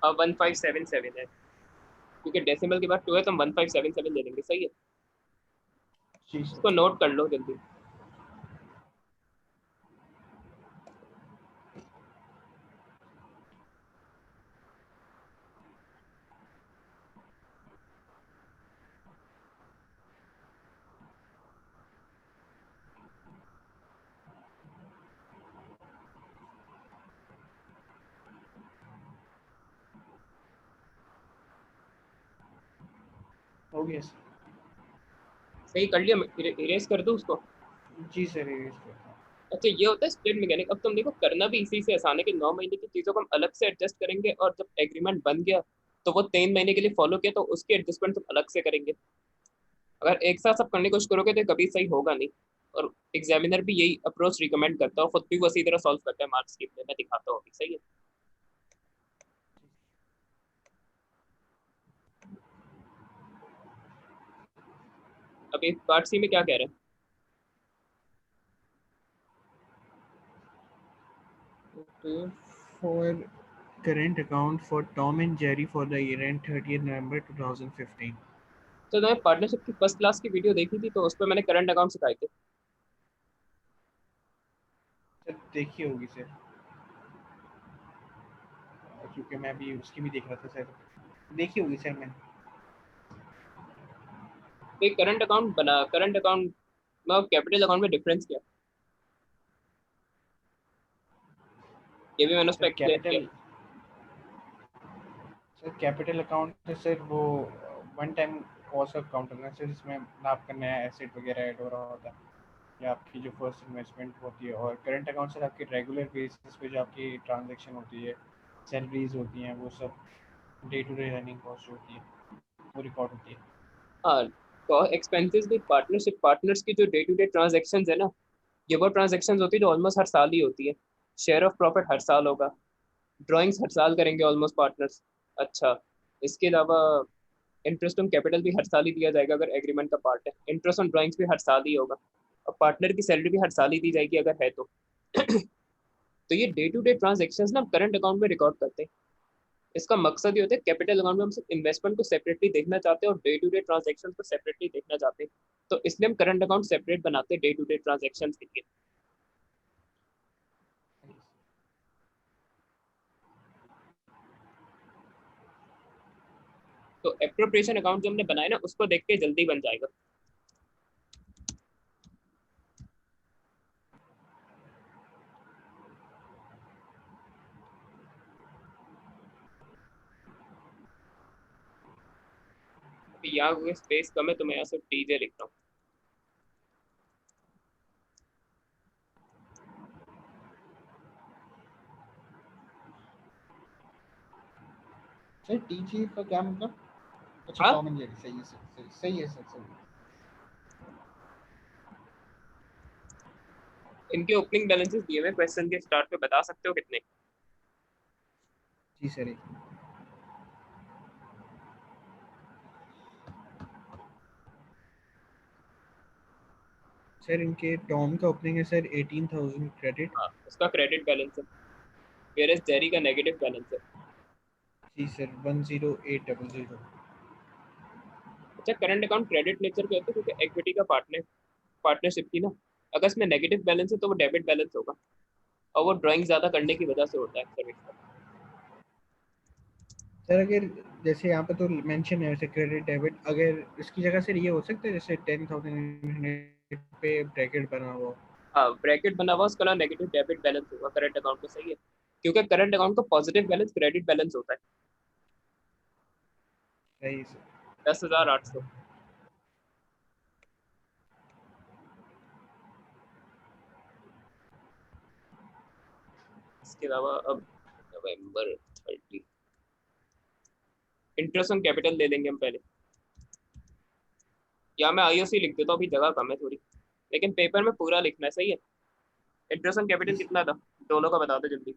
1577 है, क्योंकि डेसिमल के बाद 2 है, तो हम 1577 ले लेंगे, सही है। जी इसको सर। नोट कर लो जल्दी। हो गया सर। सही कर लिया, इरेज कर दो उसको। जी सर, ये सर। अच्छा ये होता है स्प्लिट मैकेनिक। अब तुम देखो करना भी इसी से आसान है कि 9 महीने की चीजों को हम अलग से एडजस्ट करेंगे, और जब एग्रीमेंट बन गया तो वो 3 महीने के लिए फॉलो किया, तो उसके एडजस्टमेंट तुम अलग से करेंगे। अगर एक साथ सब करने की कोशिश करोगे तो कभी सही होगा नहीं। और एग्जामिनर भी यही अप्रोच रिकमेंड करता है, खुद भी वो इसी तरह सॉल्व करता है मार्क्स के लिए, मैं दिखाता हूँ अभी, सही है। अभी पार्ट सी में क्या कह रहे हैं? For current account for Tom and Jerry for the year end 30th November 2015। तो मैंने पार्टनरशिप की फर्स्ट क्लास की वीडियो देखी थी, तो उस पर मैंने करंट अकाउंट सिखाए थे। सर देखी होगी सर, क्योंकि मैं भी उसकी भी देख रहा था सर। देखी होगी सर मैंने। तो एक करंट अकाउंट बना, करंट अकाउंट में और कैपिटल अकाउंट में डिफरेंस क्या है? ये भी मैंने उस पर सर एक्सप्लेन किया। कैपिटल सर कैपिटल अकाउंट है सर, वो वन टाइम कॉस्ट अकाउंट है सर, जिसमें आपका नया एसेट वगैरह ऐड हो रहा होता है, या आपकी जो फर्स्ट इन्वेस्टमेंट होती है। और करंट अकाउंट सर आपकी रेगुलर बेसिस पे जो आपकी ट्रांजैक्शन होती है, सैलरीज होती हैं, वो सब day to day running cost होती है, वो रिकॉर्ड होती है। हाँ, तो एक्सपेंसेस भी पार्टनरशिप पार्टनर्स की जो डे टू डे ट्रांजेक्शन है ना, ये वो ट्रांजेक्शन होती है जो ऑलमोस्ट हर साल ही होती है। शेयर ऑफ प्रॉफिट हर साल होगा, ड्राइंग्स हर साल करेंगे ऑलमोस्ट पार्टनर्स। अच्छा, इसके अलावा इंटरेस्ट ऑन कैपिटल भी हर साल ही दिया जाएगा अगर एग्रीमेंट का पार्ट है, इंटरेस्ट ऑन ड्राइंग्स भी हर साल ही होगा, और पार्टनर की सैलरी भी हर साल ही दी जाएगी अगर है तो। तो ये डे टू डे ट्रांजेक्शन ना करंट अकाउंट में रिकॉर्ड करते हैं। इसका मकसद ये होता है, कैपिटल अकाउंट में हम सिर्फ इन्वेस्टमेंट को सेपरेटली देखना चाहते हैं और डे टू डे ट्रांजेक्शन को सेपरेटली देखना चाहते हैं, तो इसलिए हम करंट अकाउंट सेपरेट बनाते हैं डे टू डे ट्रांजेक्शन के लिए। तो एप्रोप्रिएशन अकाउंट जो हमने बनाया ना उसको देख के जल्दी बन जाएगा। अभी यहाँ स्पेस कम है तो मैं यहाँ से टीजे लिख रहा हूँ। सर टीजी का क्या मतलब? अच्छा, हाँ, टॉम एंड जेरी, सही है सर, सही है सर, सही है। इनके ओपनिंग बैलेंसेस दिए हुए क्वेश्चन के स्टार्ट पे, बता सकते हो कितने? जी सर, एक सर इनके टॉम का ओपनिंग है सर 18,000 क्रेडिट। हाँ, उसका क्रेडिट बैलेंस है, वेयर जेरी का नेगेटिव बैलेंस है। जी सर, 10800। अच्छा, करंट अकाउंट क्रेडिट नेचर के होते हैं क्योंकि इक्विटी का पार्टनरशिप की ना, अगर इसमें नेगेटिव बैलेंस है तो वो डेबिट बैलेंस होगा, और वो ड्राइंग ज्यादा करने की वजह से होता है सर्विस का। सर अगर जैसे यहाँ पे तो मेंशन है वैसे क्रेडिट डेबिट, अगर इसकी जगह सर ये हो सकता है जैसे 10,000 पे ब्रैकेट बना हुआ हो। हाँ, ब्रैकेट बना हुआ उसका ना नेगेटिव डेबिट बैलेंस होगा करंट अकाउंट में, सही है, क्योंकि करंट अकाउंट का पॉजिटिव बैलेंस क्रेडिट बैलेंस होता है। सही है सर। 10,800। इसके अलावा अब November 30, इंटरेस्ट ऑन कैपिटल ले लेंगे हम पहले, या मैं आईओसी लिख देता हूँ, अभी जगह कम है थोड़ी, लेकिन पेपर में पूरा लिखना है, सही है। इंटरेस्ट ऑन कैपिटल कितना था, दोनों का बता दो जल्दी।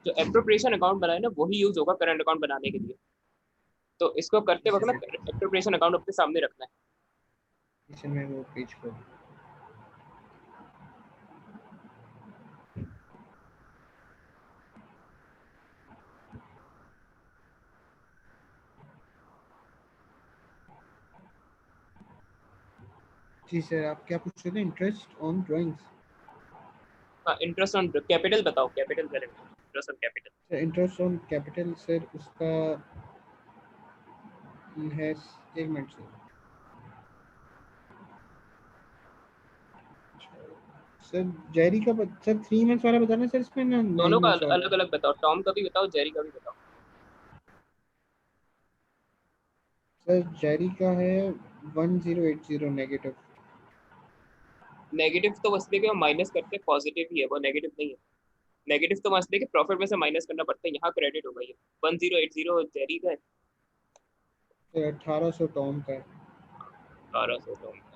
जो एप्रोप्रिएशन अकाउंट बनाए ना वही यूज होगा करंट अकाउंट बनाने के लिए, तो इसको करते इसे वक्त ना सर, एप्रोप्रिएशन अकाउंट अपने सामने रखना है। इसे मैं वो पेज को। जी सर, आप क्या पूछ रहे थे? Interest on drawings. हाँ, इंटरेस्ट ऑन कैपिटल बताओ, कैपिटल पहले बताओ, interest on capital. Sir interest on capital sir उसका है, एक मिनट सर। सर जेरी का सर 3 मंथ्स वाला बताना सर, इसमें ना दोनों 9 का मंथ्स वाला। अलग अलग बताओ, टॉम का भी बताओ, जेरी का भी बताओ। सर जेरी का है 1080 नेगेटिव। नेगेटिव तो बस देखिए माइनस करते पॉजिटिव ही है, वो नेगेटिव नहीं है। नेगेटिव तो मस्त देखिए प्रॉफिट में से माइनस करना पड़ता है, यहाँ क्रेडिट होगा ये। 1080 जेरी का है, सर 1800 टॉम का है। 1200 टॉम का।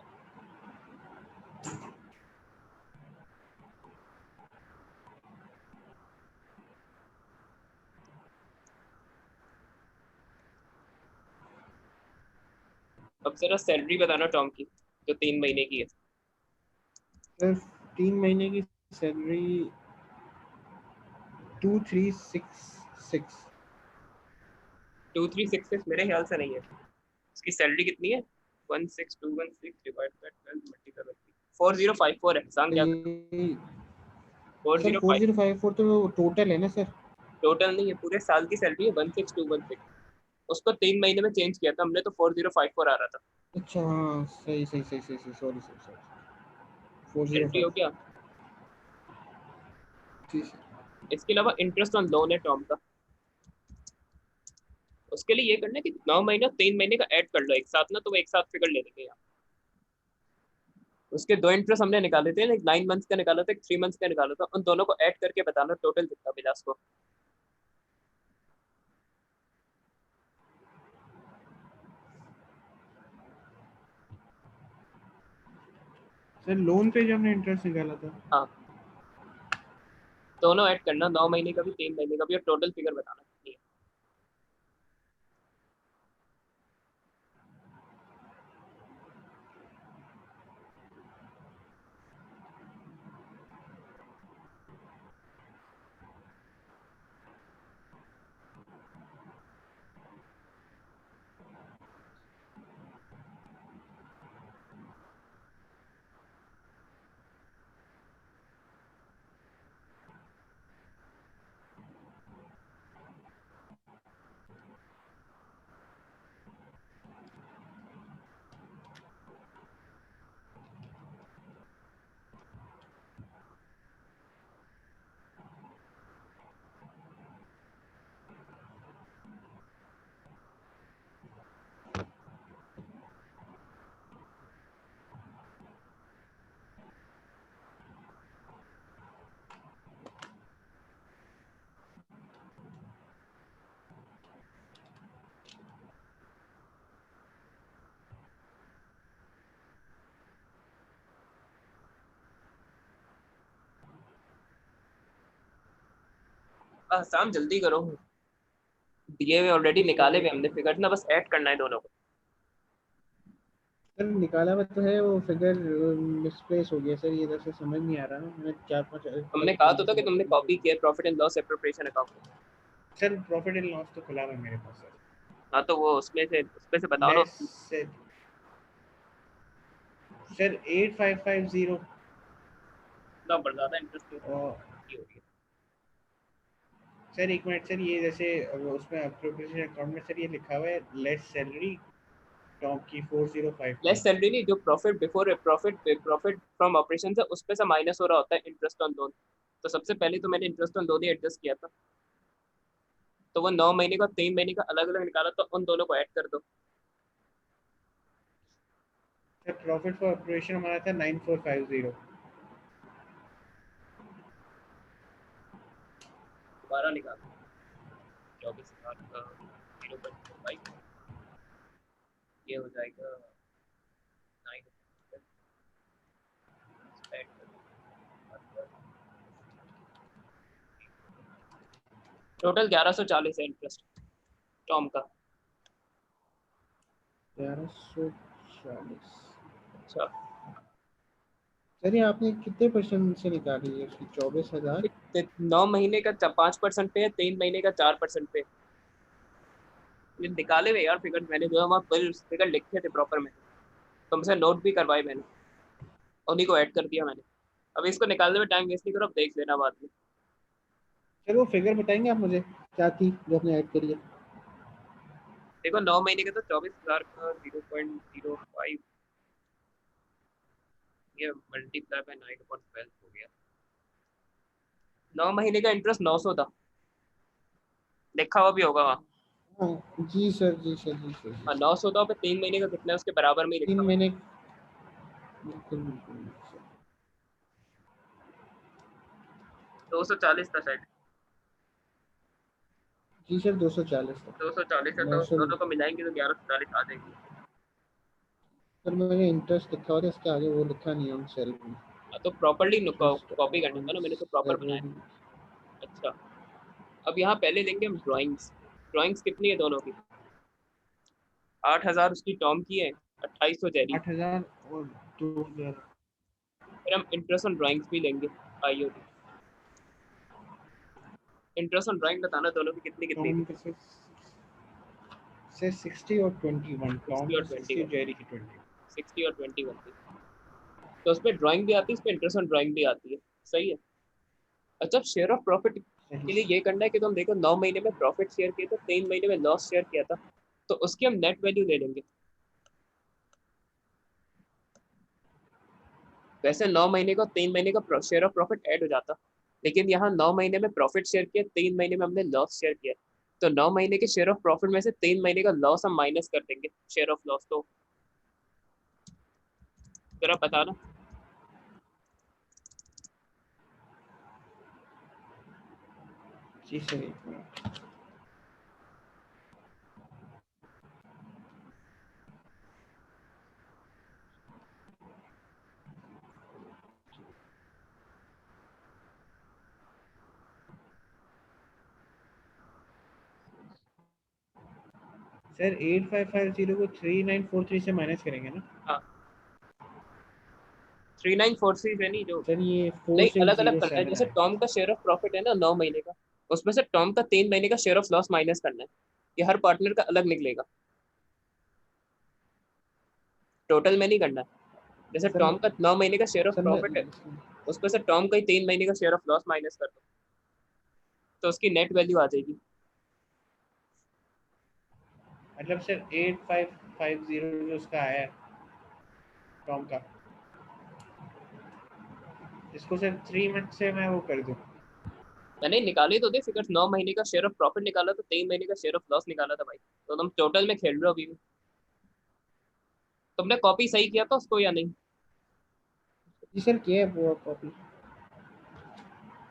अब जरा सैलरी बताना टॉम की, जो 3 महीने की है। सर 3 महीने की सैलरी 2366। 2366 मेरे ख्याल से नहीं है, उसकी सैलरी कितनी है? 16216 डिवाइड बाय 12 मल्टीप्लाई बाय 4054 है, सांग क्या करना। फोर सर जीरो फाइव 4054 तो टोटल है ना सर? टोटल नहीं है, पूरे साल की सैलरी है 16216। उसको 3 महीने में चेंज किया था हमने, तो 4054 आ रहा था। अच्छा हाँ, सही सही सही सही सही, sorry sir, sorry. Four zero entry हो फाइव गया। जी सर। इसके अलावा इंटरेस्ट ऑन लोन है टॉम का, उसके लिए ये करना है कि 9 महीना 3 महीने का ऐड कर लो एक साथ ना, तो वो एक साथ फिगर ले लेंगे यहाँ। उसके दो इंटरेस्ट हमने निकाले थे, एक 9 मंथ्स का निकाला था, एक 3 मंथ्स का निकाला था, उन दोनों को ऐड करके बताना टोटल कितना मिला उसको। सर लोन पे जो हमने इंटरेस्ट निकाला था। हाँ, दोनों ऐड करना, 9 महीने का भी 3 महीने का भी, और टोटल फिगर बताना कितनी है। शाम जल्दी करो, दिए हुए ऑलरेडी ठीक है निकाले हुए वेट। हमने फिगर ना, बस ऐड करना है दोनों को। सर निकाला हुआ तो है, वो फिगर मिसप्लेस हो गया सर, ये इधर से समझ नहीं आ रहा ना, मैं 4-5 तुमने अलग कहा तो तरीके था से कि तुमने ओपन कर कॉपी दिया। किया profit and loss appropriation account. Sir profit and loss तो खुला हुआ है मेरे पास सर। हाँ तो वो उसमें से बताओ ना। लेस सर, सर 8550 ना बढ़ ज्यादा इंटरेस्ट हो और रही है। सर एक मिनट सर, ये जैसे उसमें अप्रोप्रिएशन अकाउंट में सर ये लिखा हुआ है लेस सैलरी टॉप की 4055। लेस सैलरी नहीं, जो profit before profit from operation है उस पे से माइनस हो रहा होता है इंटरेस्ट ऑन लोन। तो सबसे पहले तो मैंने interest on loan he adjust किया था, तो वो 9 महीने का 3 महीने का अलग अलग निकाला, तो उन दोनों को ऐड कर दो। सर प्रॉफिट फॉर ऑपरेशन हमारा था 9450। दोबारा निकालो, 24,000 का 0.05, ये हो जाएगा 9। टोटल 1140 है इंटरेस्ट टॉम का। 1140। अच्छा, सर ये आपने कितने परसेंट से निकाली है उसकी? 24,000। 9 महीने का 5% पे है, 3 महीने का 4% पे। ये निकाले हुए यार फिगर, मैंने जो है वहाँ बिल फिगर लिखे थे प्रॉपर, मैंने तुमसे नोट भी करवाए मैंने, उन्हीं को ऐड कर दिया मैंने। अब इसको निकालने में टाइम वेस्ट नहीं करो, अब देख लेना बाद में। सर वो फिगर बताएंगे आप मुझे क्या थी जो आपने ऐड करी है? देखो 9 महीने का तो 24,000 का 0.05, ये मल्टीप्लाई बाय 9/12 हो गया। 9 महीने का इंटरेस्ट 900 था, लिखा हुआ भी होगा वहाँ। हाँ जी सर, जी सर, जी सर, जी हाँ सर। 900 था, पे 3 महीने का कितना है उसके बराबर में ही लिखा तीन हुआ महीने बिल्कुल बिल्कुल सर। है। 240 था शायद। जी सर 240 तक। 240 है, तो 900। दोनों को मिलाएंगे तो 1140 आ जाएगी। सर मैंने इंटरेस्ट लिखा हुआ था, इसके आगे वो लिखा नहीं है ऑन सैलरी। हाँ तो प्रॉपरली इंटरेस्ट कॉपी करना ऑन था ना, मैंने तो प्रॉपर बनाया। सैलरी। अच्छा, अब यहाँ पहले लेंगे हम ड्राइंग्स। ड्राइंग्स कितनी है दोनों की? 8,000 उसकी टॉम की है, 2800 जेरी। 8,000 और 2,000। फिर हम इंटरेस्ट ऑन ड्राइंग्स भी लेंगे, आईओडी। इंटरेस्ट ऑन ड्राइंग बताना दोनों की कितनी कितनी टॉम थी। का सर 60 और 21, टॉम 60 और का 60 और 21, जेरी की 20। 60 और 21 थी। तो उसमें ड्राइंग भी आती है, उसमें इंटरेस्ट ऑन ड्राइंग भी आती है। सही है। अच्छा, शेयर ऑफ प्रॉफिट सही के लिए ये करना है कि तुम देखो 9 महीने में प्रॉफिट शेयर किया था, 3 महीने में लॉस शेयर किया था, तो उसकी हम नेट वैल्यू ले लेंगे। वैसे 9 महीने का 3 महीने का शेयर ऑफ प्रॉफिट ऐड हो जाता, लेकिन यहाँ 9 महीने में प्रॉफिट शेयर किया, 3 महीने में हमने लॉस शेयर किया, तो 9 महीने के शेयर ऑफ प्रॉफिट में से 3 महीने का लॉस हम माइनस कर देंगे, शेयर ऑफ लॉस। तो जरा बताना। जी सर एक मिनट। सर 8550 को 3943 से माइनस करेंगे ना? हाँ 3943 है नहीं जो, सर ये नहीं अलग अलग करना है। 4607 जैसे आएगा। टॉम का शेयर ऑफ प्रॉफिट है ना 9 महीने का, उसमें से टॉम का 3 महीने का शेयर ऑफ लॉस माइनस करना है। ये हर पार्टनर का अलग निकलेगा, टोटल में नहीं करना है। जैसे सर टॉम का 9 महीने का शेयर ऑफ सर मैं प्रॉफिट है, उसमें से टॉम का ही 3 महीने का शेयर ऑफ लॉस माइनस कर दो, तो उसकी नेट वैल्यू आ जाएगी। मतलब सर 8550 जो उसका आया है टॉम का, इसको सर 3 मंथ से मैं वो कर दूं? मैंने निकाली तो थे फिगर, 9 महीने का शेयर ऑफ प्रॉफिट निकाला था, 3 महीने का शेयर ऑफ लॉस निकाला था भाई, तो तुम टोटल में खेल रहे हो अभी भी। तुमने कॉपी सही किया था उसको या नहीं? जी सर किया है वो copy.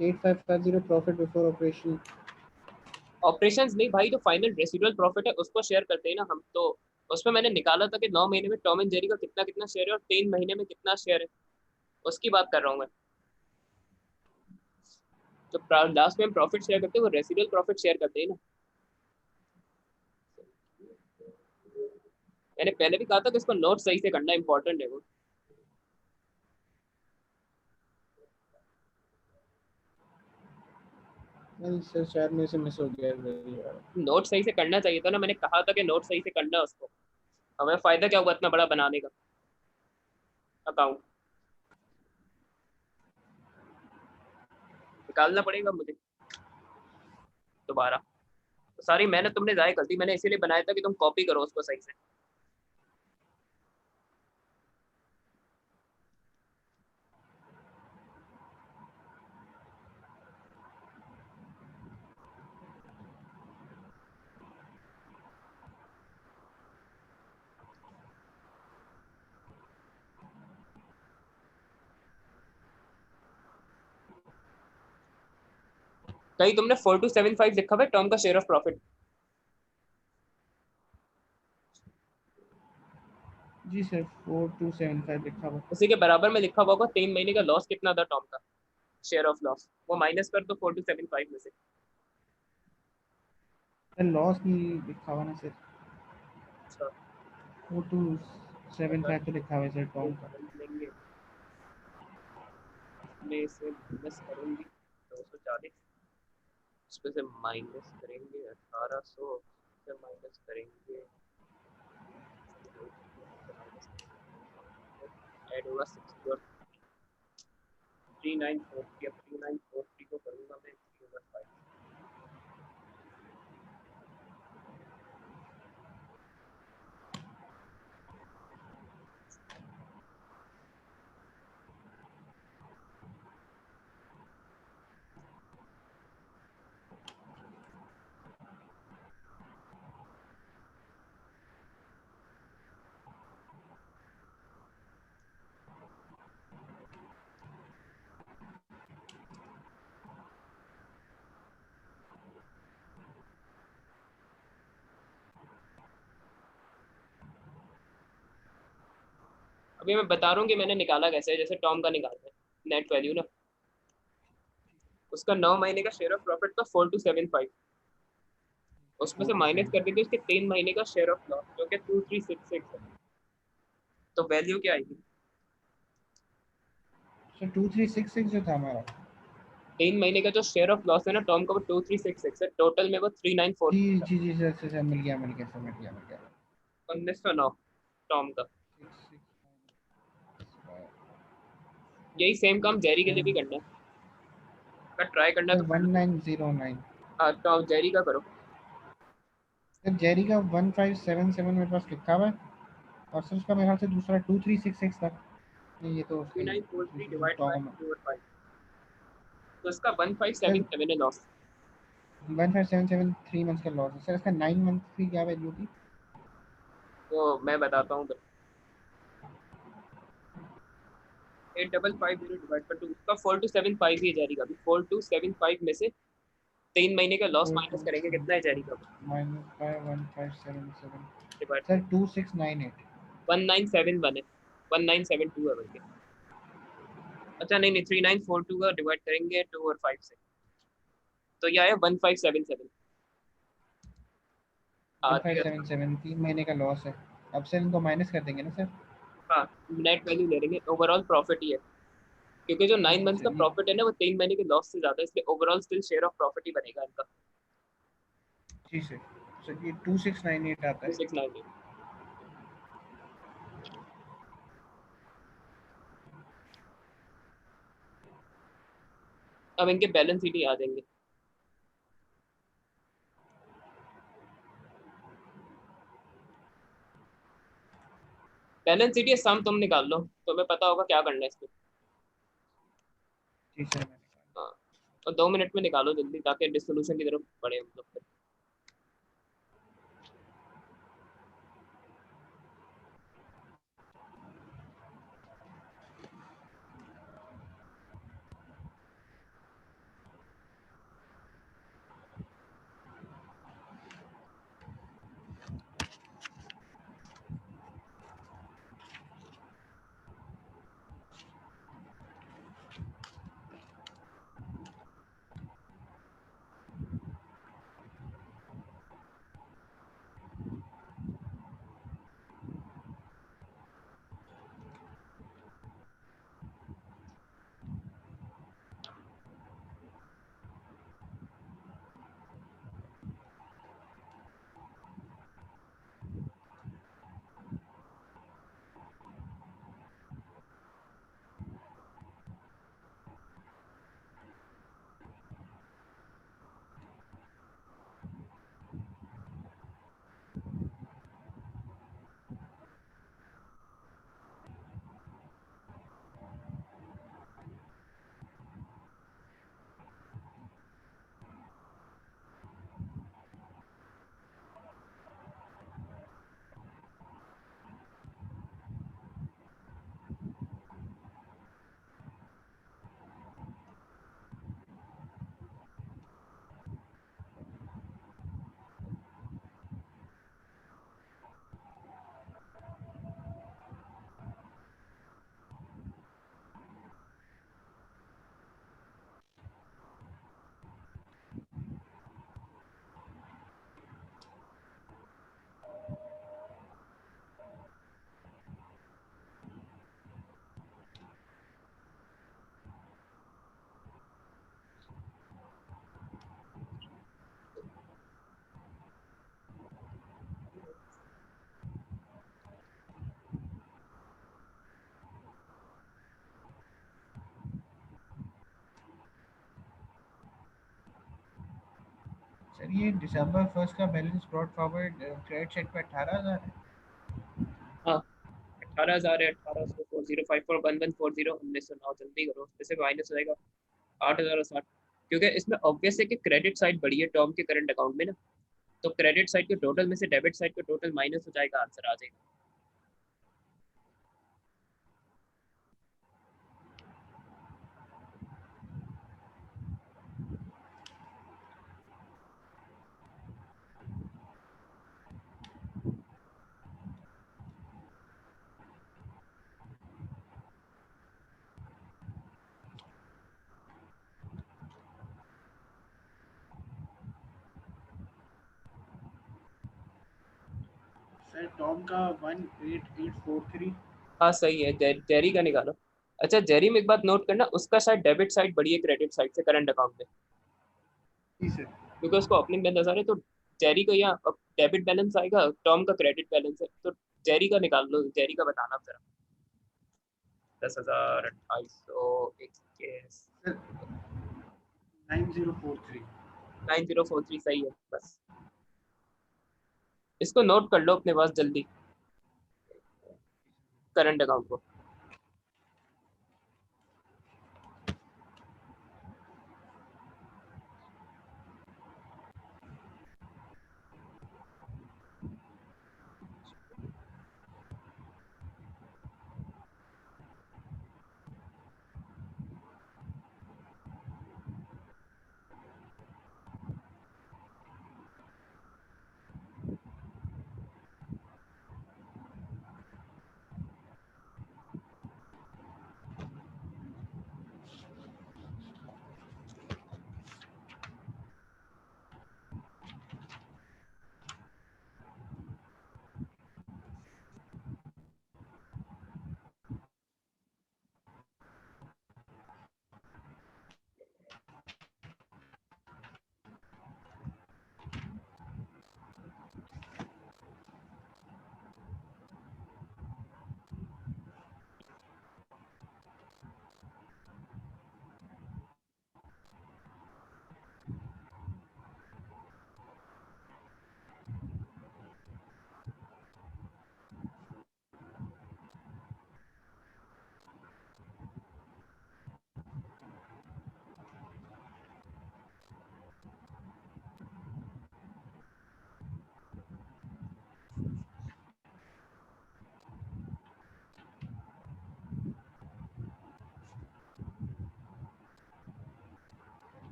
8550 profit before operation. Operations नहीं भाई, जो फाइनल रेसिडुअल प्रॉफिट है उसको शेयर करते हैं ना हम तो। उसमें मैंने निकाला था कि 9 महीने में टॉम एंड जेरी का कितना कितना शेयर है और 3 महीने में कितना शेयर है, उसकी बात कर रहा हूँ मैं। तो लास्ट में हम प्रॉफिट शेयर करते हैं, वो रेसिडुअल प्रॉफिट शेयर करते हैं ना। मैंने पहले भी कहा था कि इसको नोट सही से करना इंपॉर्टेंट है वो। नहीं सर, शायद मेरे से मिस हो गया यार। नोट सही से करना चाहिए था ना, मैंने कहा था कि नोट सही से करना है उसको। हमें फायदा क्या हुआ इतना बड़ा बनाने का अकाउंट। निकालना पड़ेगा मुझे दोबारा। तो सारी मेहनत तुमने जाया कर दी, मैंने इसीलिए बनाया था कि तुम कॉपी करो उसको सही से। कहीं तुमने 4275 लिखा हुआ है टर्म का शेयर ऑफ प्रॉफिट? जी सर, 4275 लिखा हुआ। उसी के बराबर में लिखा हुआ होगा 3 महीने का लॉस कितना था टर्म का शेयर ऑफ लॉस, वो माइनस कर दो 4275 में से। सर लॉस नहीं लिखा हुआ ना सर, अच्छा 4275 तो लिखा हुआ है सर टॉम का। लेंगे इसमें से माइनस करेंगे 240, उसमें से माइनस करेंगे 1800, से माइनस करेंगे ऐड होगा 60 और 3943। अब 3943 को करूंगा मैं 3/5। अभी मैं बता रहा हूँ कि मैंने निकाला कैसे है। जैसे टॉम का निकालना है नेट वैल्यू ना, उसका 9 महीने का शेयर ऑफ प्रॉफिट था 4275, उसमें से माइनस कर देंगे उसके 3 महीने का शेयर ऑफ लॉस जो कि 2366 है। तो वैल्यू क्या आएगी? सर 2366 जो था हमारा। 3 महीने का जो शेयर ऑफ लॉस है ना टॉम का, वो 2366 है, टोटल में वो जी 3943 था। जी जी सर सर सर, मिल गया सर, मिल गया। 1909 टॉम का। 665 यही सेम काम जेरी के लिए भी करना है, अगर ट्राई करना है सर तो कर लो। 1909। हाँ तो जेरी का करो। सर जेरी का 1577 मेरे पास लिखा हुआ है, और सर उसका मेरे ख्याल से दूसरा 2366 था। नहीं, ये तो थ्री उसकी नाइन फोर थ्री दूसरी डिवाइड बाई टॉम। 2/5, तो इसका one five sir seven seven है लॉस। 1577 3 मंथ्स का लॉस है सर, इसका 9 मंथ की क्या वैल्यू थी? तो मैं बताता हूँ, 8550 डिवाइड कर दो, उसका 4275 ही है जेरी का भी। 4275 में से 3 महीने का लॉस माइनस करेंगे, 42 कितना है जेरी का? Minus y 1577 divide sir 2698। 1971 है, 1972 है बल्कि। अच्छा नहीं नहीं, 3942 का डिवाइड करेंगे 2 और 5 से, तो यह है 1577। वन हाँ फाइव सेवन सेवन 3 महीने का लॉस है। अब सर इनको माइनस कर देंगे ना सर? हाँ, नेट वैल्यू ले लेंगे, ओवरऑल प्रॉफिट ही है, क्योंकि जो 9 मंथ का सर ये प्रॉफिट है ना वो 3 महीने के लॉस से ज्यादा है, इसलिए overall still share of profit ही बनेगा इनका। जी सर ये 2698 आता टू है। सिक्स नाइन अब इनके बैलेंस शीट ही आ जाएंगे। बैलेंस शीट ये सम तुम निकाल लो, तुम्हें पता होगा क्या करना है इसमें। जी सर मैंने हाँ, और 2 मिनट में निकालो जल्दी, ताकि डिसोल्यूशन की तरफ बढ़े हम लोग। सर ये दिसंबर 1 का balance brought forward credit set पे 18,000 है। हाँ 18,000 है, 18,405,41140 हमने सुना, जल्दी करो, इससे माइनस हो जाएगा 8,060, क्योंकि इसमें ऑब्वियस है कि क्रेडिट साइड बढ़ी है टॉम के करंट अकाउंट में ना, तो क्रेडिट साइड के टोटल में से डेबिट साइड का टोटल माइनस हो जाएगा, आंसर आ जाएगा। सर टॉम का 18843। हाँ सही है, जेरी का निकालो। अच्छा जेरी में एक बात नोट करना, उसका शायद डेबिट साइड बढ़ी है क्रेडिट साइड से करंट अकाउंट में, जी सर। क्योंकि उसको ओपनिंग बैलेंस आ रहा है, तो जेरी का यहाँ डेबिट बैलेंस आएगा, टॉम का क्रेडिट बैलेंस है, तो जेरी का निकाल लो, जेरी का बताना जरा। 10,000, 2,800, 21, सर 9043। 9043 सही है बस, इसको नोट कर लो अपने पास जल्दी, करंट अकाउंट को।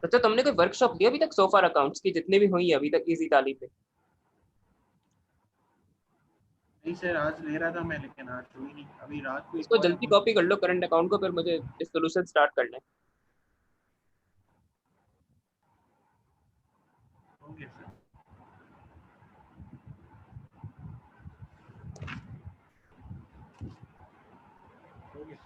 अच्छा तुमने कोई वर्कशॉप ली अभी तक सोफार अकाउंट्स की, जितनी भी हुई है अभी तक इजी तालीम में? नहीं सर आज ले रहा था मैं, लेकिन आज हुई नहीं। अभी रात को एक इसको और जल्दी अकाउंट कॉपी कर लो करंट अकाउंट को, फिर मुझे इस सोल्यूशन स्टार्ट करना है। हो गया सर। हो गया सर।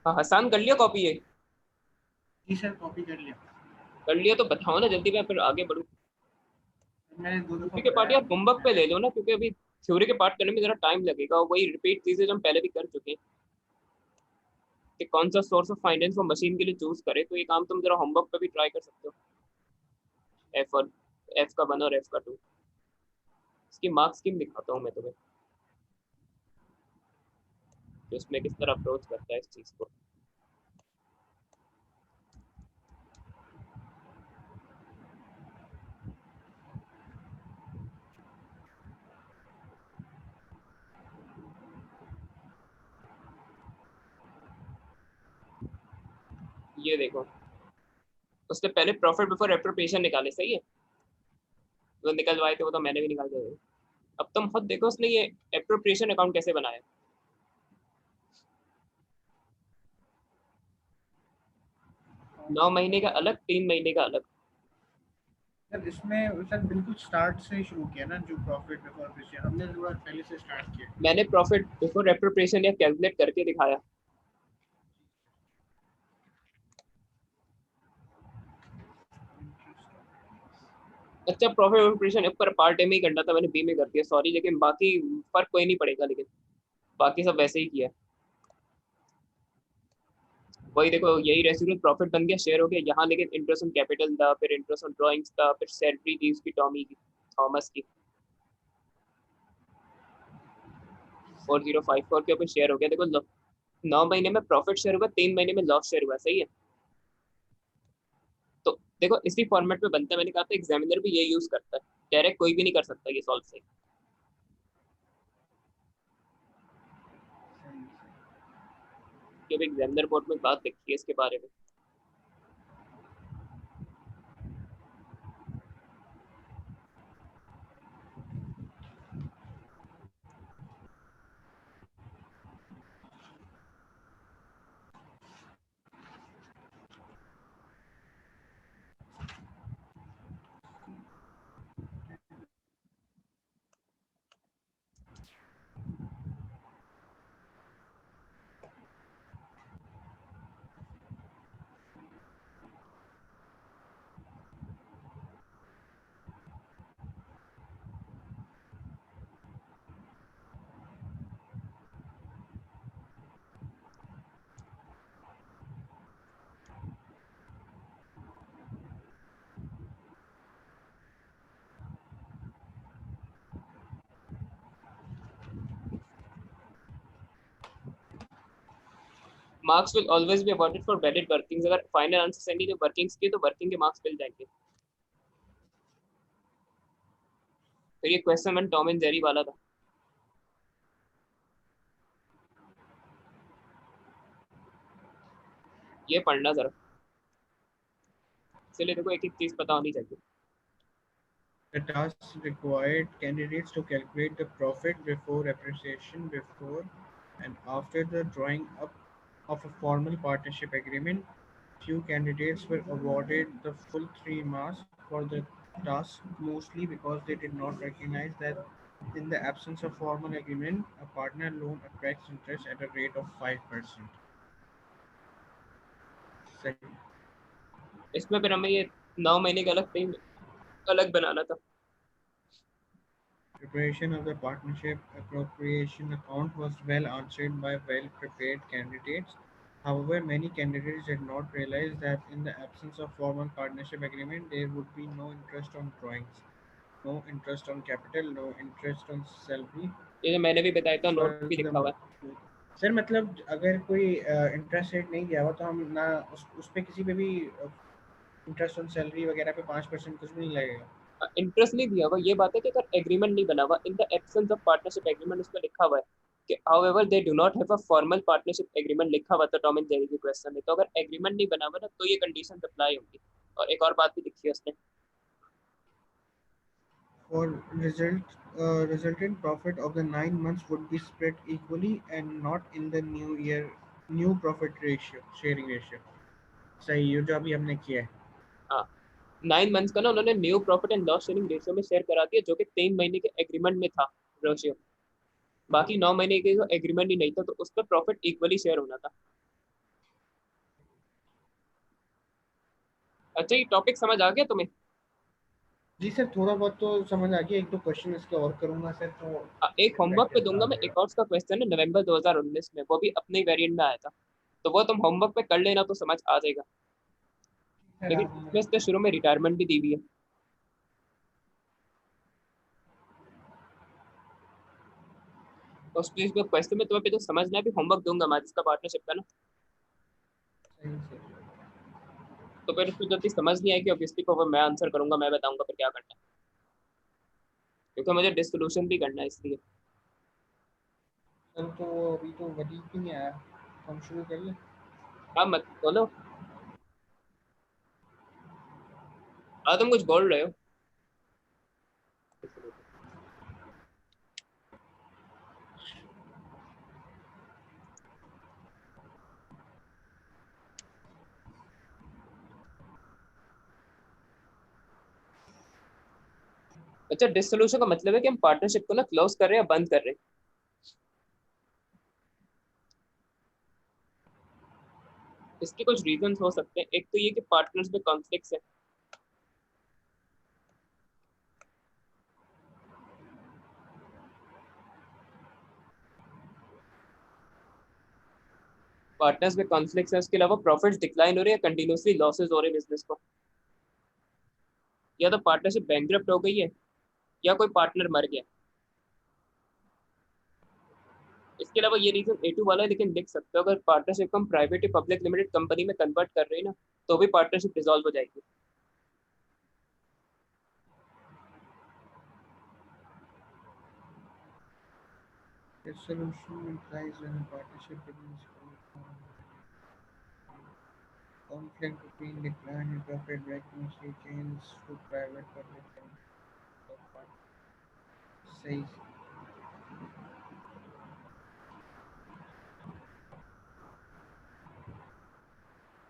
हाँ, हसान कर लिया कॉपी ये? जी सर, कॉपी कर लिया। कर लिया तो बताओ ना जल्दी, मैं फिर आगे बढ़ूँ। मैंने 2 दफ़ा थ्योरी के पार्ट पढ़ाया यार अभी होमवर्क पे मैंने। ले लो ना, क्योंकि अभी थ्योरी के पार्ट करने में जरा टाइम लगेगा, वही रिपीट चीजें जो हम पहले भी कर चुके हैं कि कौन सा सोर्स ऑफ फाइनेंस वो मशीन के लिए चूज करे, तो ये काम तुम जरा होमवर्क पे भी ट्राई कर सकते हो। एफ और एफ का 1 और एफ का 2, इसकी मार्क्स स्कीम दिखाता हूँ मैं तुम्हें, कि उसमें किस तरह अप्रोच करता है इस चीज को। ये देखो, उसने पहले प्रॉफिट बिफोर एप्रोप्रिएशन निकाले, सही है, वो निकलवाए थे, वो तो मैंने भी निकाल दिया। अब तुम खुद देखो उसने ये एप्रोप्रिएशन अकाउंट कैसे बनाया। 9 महीने का अलग, 3 महीने का अलग। सर इसमें सर बिल्कुल स्टार्ट से शुरू किया ना, जो प्रॉफिट बिफोर एप्रिसिएशन हमने थोड़ा पहले से स्टार्ट किया। मैंने प्रॉफिट बिफोर एप्रोप्रिएशन या कैलकुलेट करके दिखाया। अच्छा, प्रॉफिट एप्रोप्रिएशन ऊपर पार्ट ए में ही करना था, मैंने बी में कर दिया, सॉरी, लेकिन बाकी फर्क कोई नहीं पड़ेगा, लेकिन बाकी सब वैसे ही किया। वही देखो, यही रेसिडुअल प्रॉफिट बन गया, शेयर हो गया यहाँ, लेकिन इंटरेस्ट ऑन कैपिटल था, फिर इंटरेस्ट ऑन ड्राइंग्स था, फिर सैलरी थी उसकी टॉमी की, थॉमस की, 4054 के ऊपर शेयर हो गया। देखो 9 महीने में प्रॉफिट शेयर हुआ, 3 महीने में लॉस शेयर हुआ, सही है। तो देखो इसी फॉर्मेट में बनता है, मैंने कहा था एग्जामिनर भी ये यूज करता है, डायरेक्ट कोई भी नहीं कर सकता ये सॉल्व सही। कि अब एग्जामिनर बोर्ड में बात लिखी है इसके बारे में। Marks will always be awarded for valid workings, अगर फाइनल आंसर सही नहीं तो वर्किंग्स की, तो वर्किंग के मार्क्स मिल जाएंगे। फिर ये question one Tom and Jerry वाला था, ये पढ़ना जरा, इसलिए देखो एक एक चीज पता होनी चाहिए। The tasks required candidates to calculate the profit before appreciation before and after the drawing up of a formal partnership agreement. Few candidates were awarded the full 3 marks for the task, mostly because they did not recognize that in the absence of formal agreement, a partner loan attracts interest at a rate of 5%. Second, इसमें फिर हमें ये 9 महीने का अलग, 3 अलग बनाना था। preparation of the partnership appropriation account was well answered by well-prepared candidates. However, many candidates did not realize that in the absence of formal partnership agreement, there would be no interest on drawings, no interest on capital, no interest on salary. ये जो मैंने भी बताया था, note भी लिखा हुआ है। सर मतलब अगर कोई इंटरेस्ट रेट नहीं दिया हुआ तो हम ना उस पे किसी पे भी इंटरेस्ट ऑन सैलरी वगैरह पे 5% कुछ भी नहीं लगेगा। इंटरेस्ट नहीं दिया हुआ, ये बात है कि अगर एग्रीमेंट नहीं बना हुआ, in the absence of partnership agreement उसमें लिखा हुआ है कि however they do not have a formal partnership agreement, लिखा हुआ था टॉम एंड जेरी के क्वेश्चन में, तो अगर एग्रीमेंट नहीं बना हुआ ना तो ये कंडीशन अप्लाई होंगी। और एक और बात भी लिखी है उसने, For resultant profit of the 9 months would be spread equally and not in the new profit ratio sharing ratio. सही है जो अभी हमने किया है। हाँ, 9 मंथ्स का ना उन्होंने new profit and loss sharing ratio में शेयर करा दिया, जो कि 3 महीने के एग्रीमेंट में था रेशियो। बाकी 9 महीने के जो एग्रीमेंट ही नहीं था, तो उस पर प्रॉफिट इक्वली शेयर होना था। अच्छा ये टॉपिक समझ आ गया तुम्हें? जी सर, थोड़ा बहुत तो समझ आ गया, एक दो क्वेश्चन इसके और करूंगा सर तो एक होमवर्क पे एडजस्ट आ दूंगा मैं, जाएगा। अकाउंट्स का क्वेश्चन है नवंबर 2019 में, वो भी अपने ही वेरिएंट में आया था, तो वो तुम होमवर्क पे कर लेना तो समझ आ जाएगा। सर लेकिन आप इसमें इससे शुरू में रिटायरमेंट भी दी हुई है, तो उस क्वेश्चन में तुम्हें पे जो समझना है, भी होमवर्क दूंगा मैं जिसका पार्टनरशिप का ना, सही सर। तो फिर उसको जल्दी समझ नहीं आएगी ऑब्वियसली, को मैं आंसर करूंगा, मैं बताऊंगा फिर क्या करना है, क्योंकि मुझे डिसोल्यूशन भी करना है इसलिए। सर तो अभी तो वही भी नहीं आया, हम शुरू करिए। हाँ मत बोलो, हाँ तुम कुछ बोल रहे हो। अच्छा डिसोल्यूशन का मतलब है कि हम पार्टनरशिप को ना क्लोज कर रहे हैं या बंद कर रहे हैं। इसके कुछ रीजंस हो सकते हैं, एक तो ये कि पार्टनर्स में कॉन्फ्लिक्ट्स है। पार्टनर्स में कॉन्फ्लिक्ट्स है, उसके अलावा प्रॉफिट्स डिक्लाइन हो रहे हैं, कंटिन्यूसली लॉसेस हो रहे हैं बिजनेस को, या तो पार्टनरशिप बैंकरप्ट हो गई है, या कोई पार्टनर मर गया। इसके अलावा ये रीजन A2 वाला है, लेकिन लिख सकते हो अगर पार्टनरशिप को हम प्राइवेट या पब्लिक लिमिटेड कंपनी में कन्वर्ट कर रहे हैं ना, तो भी पार्टनरशिप डिसॉल्व हो जाएगी। Dissolution implies when a partnership begins conflict between decline and profit recognition changes to private public and सही।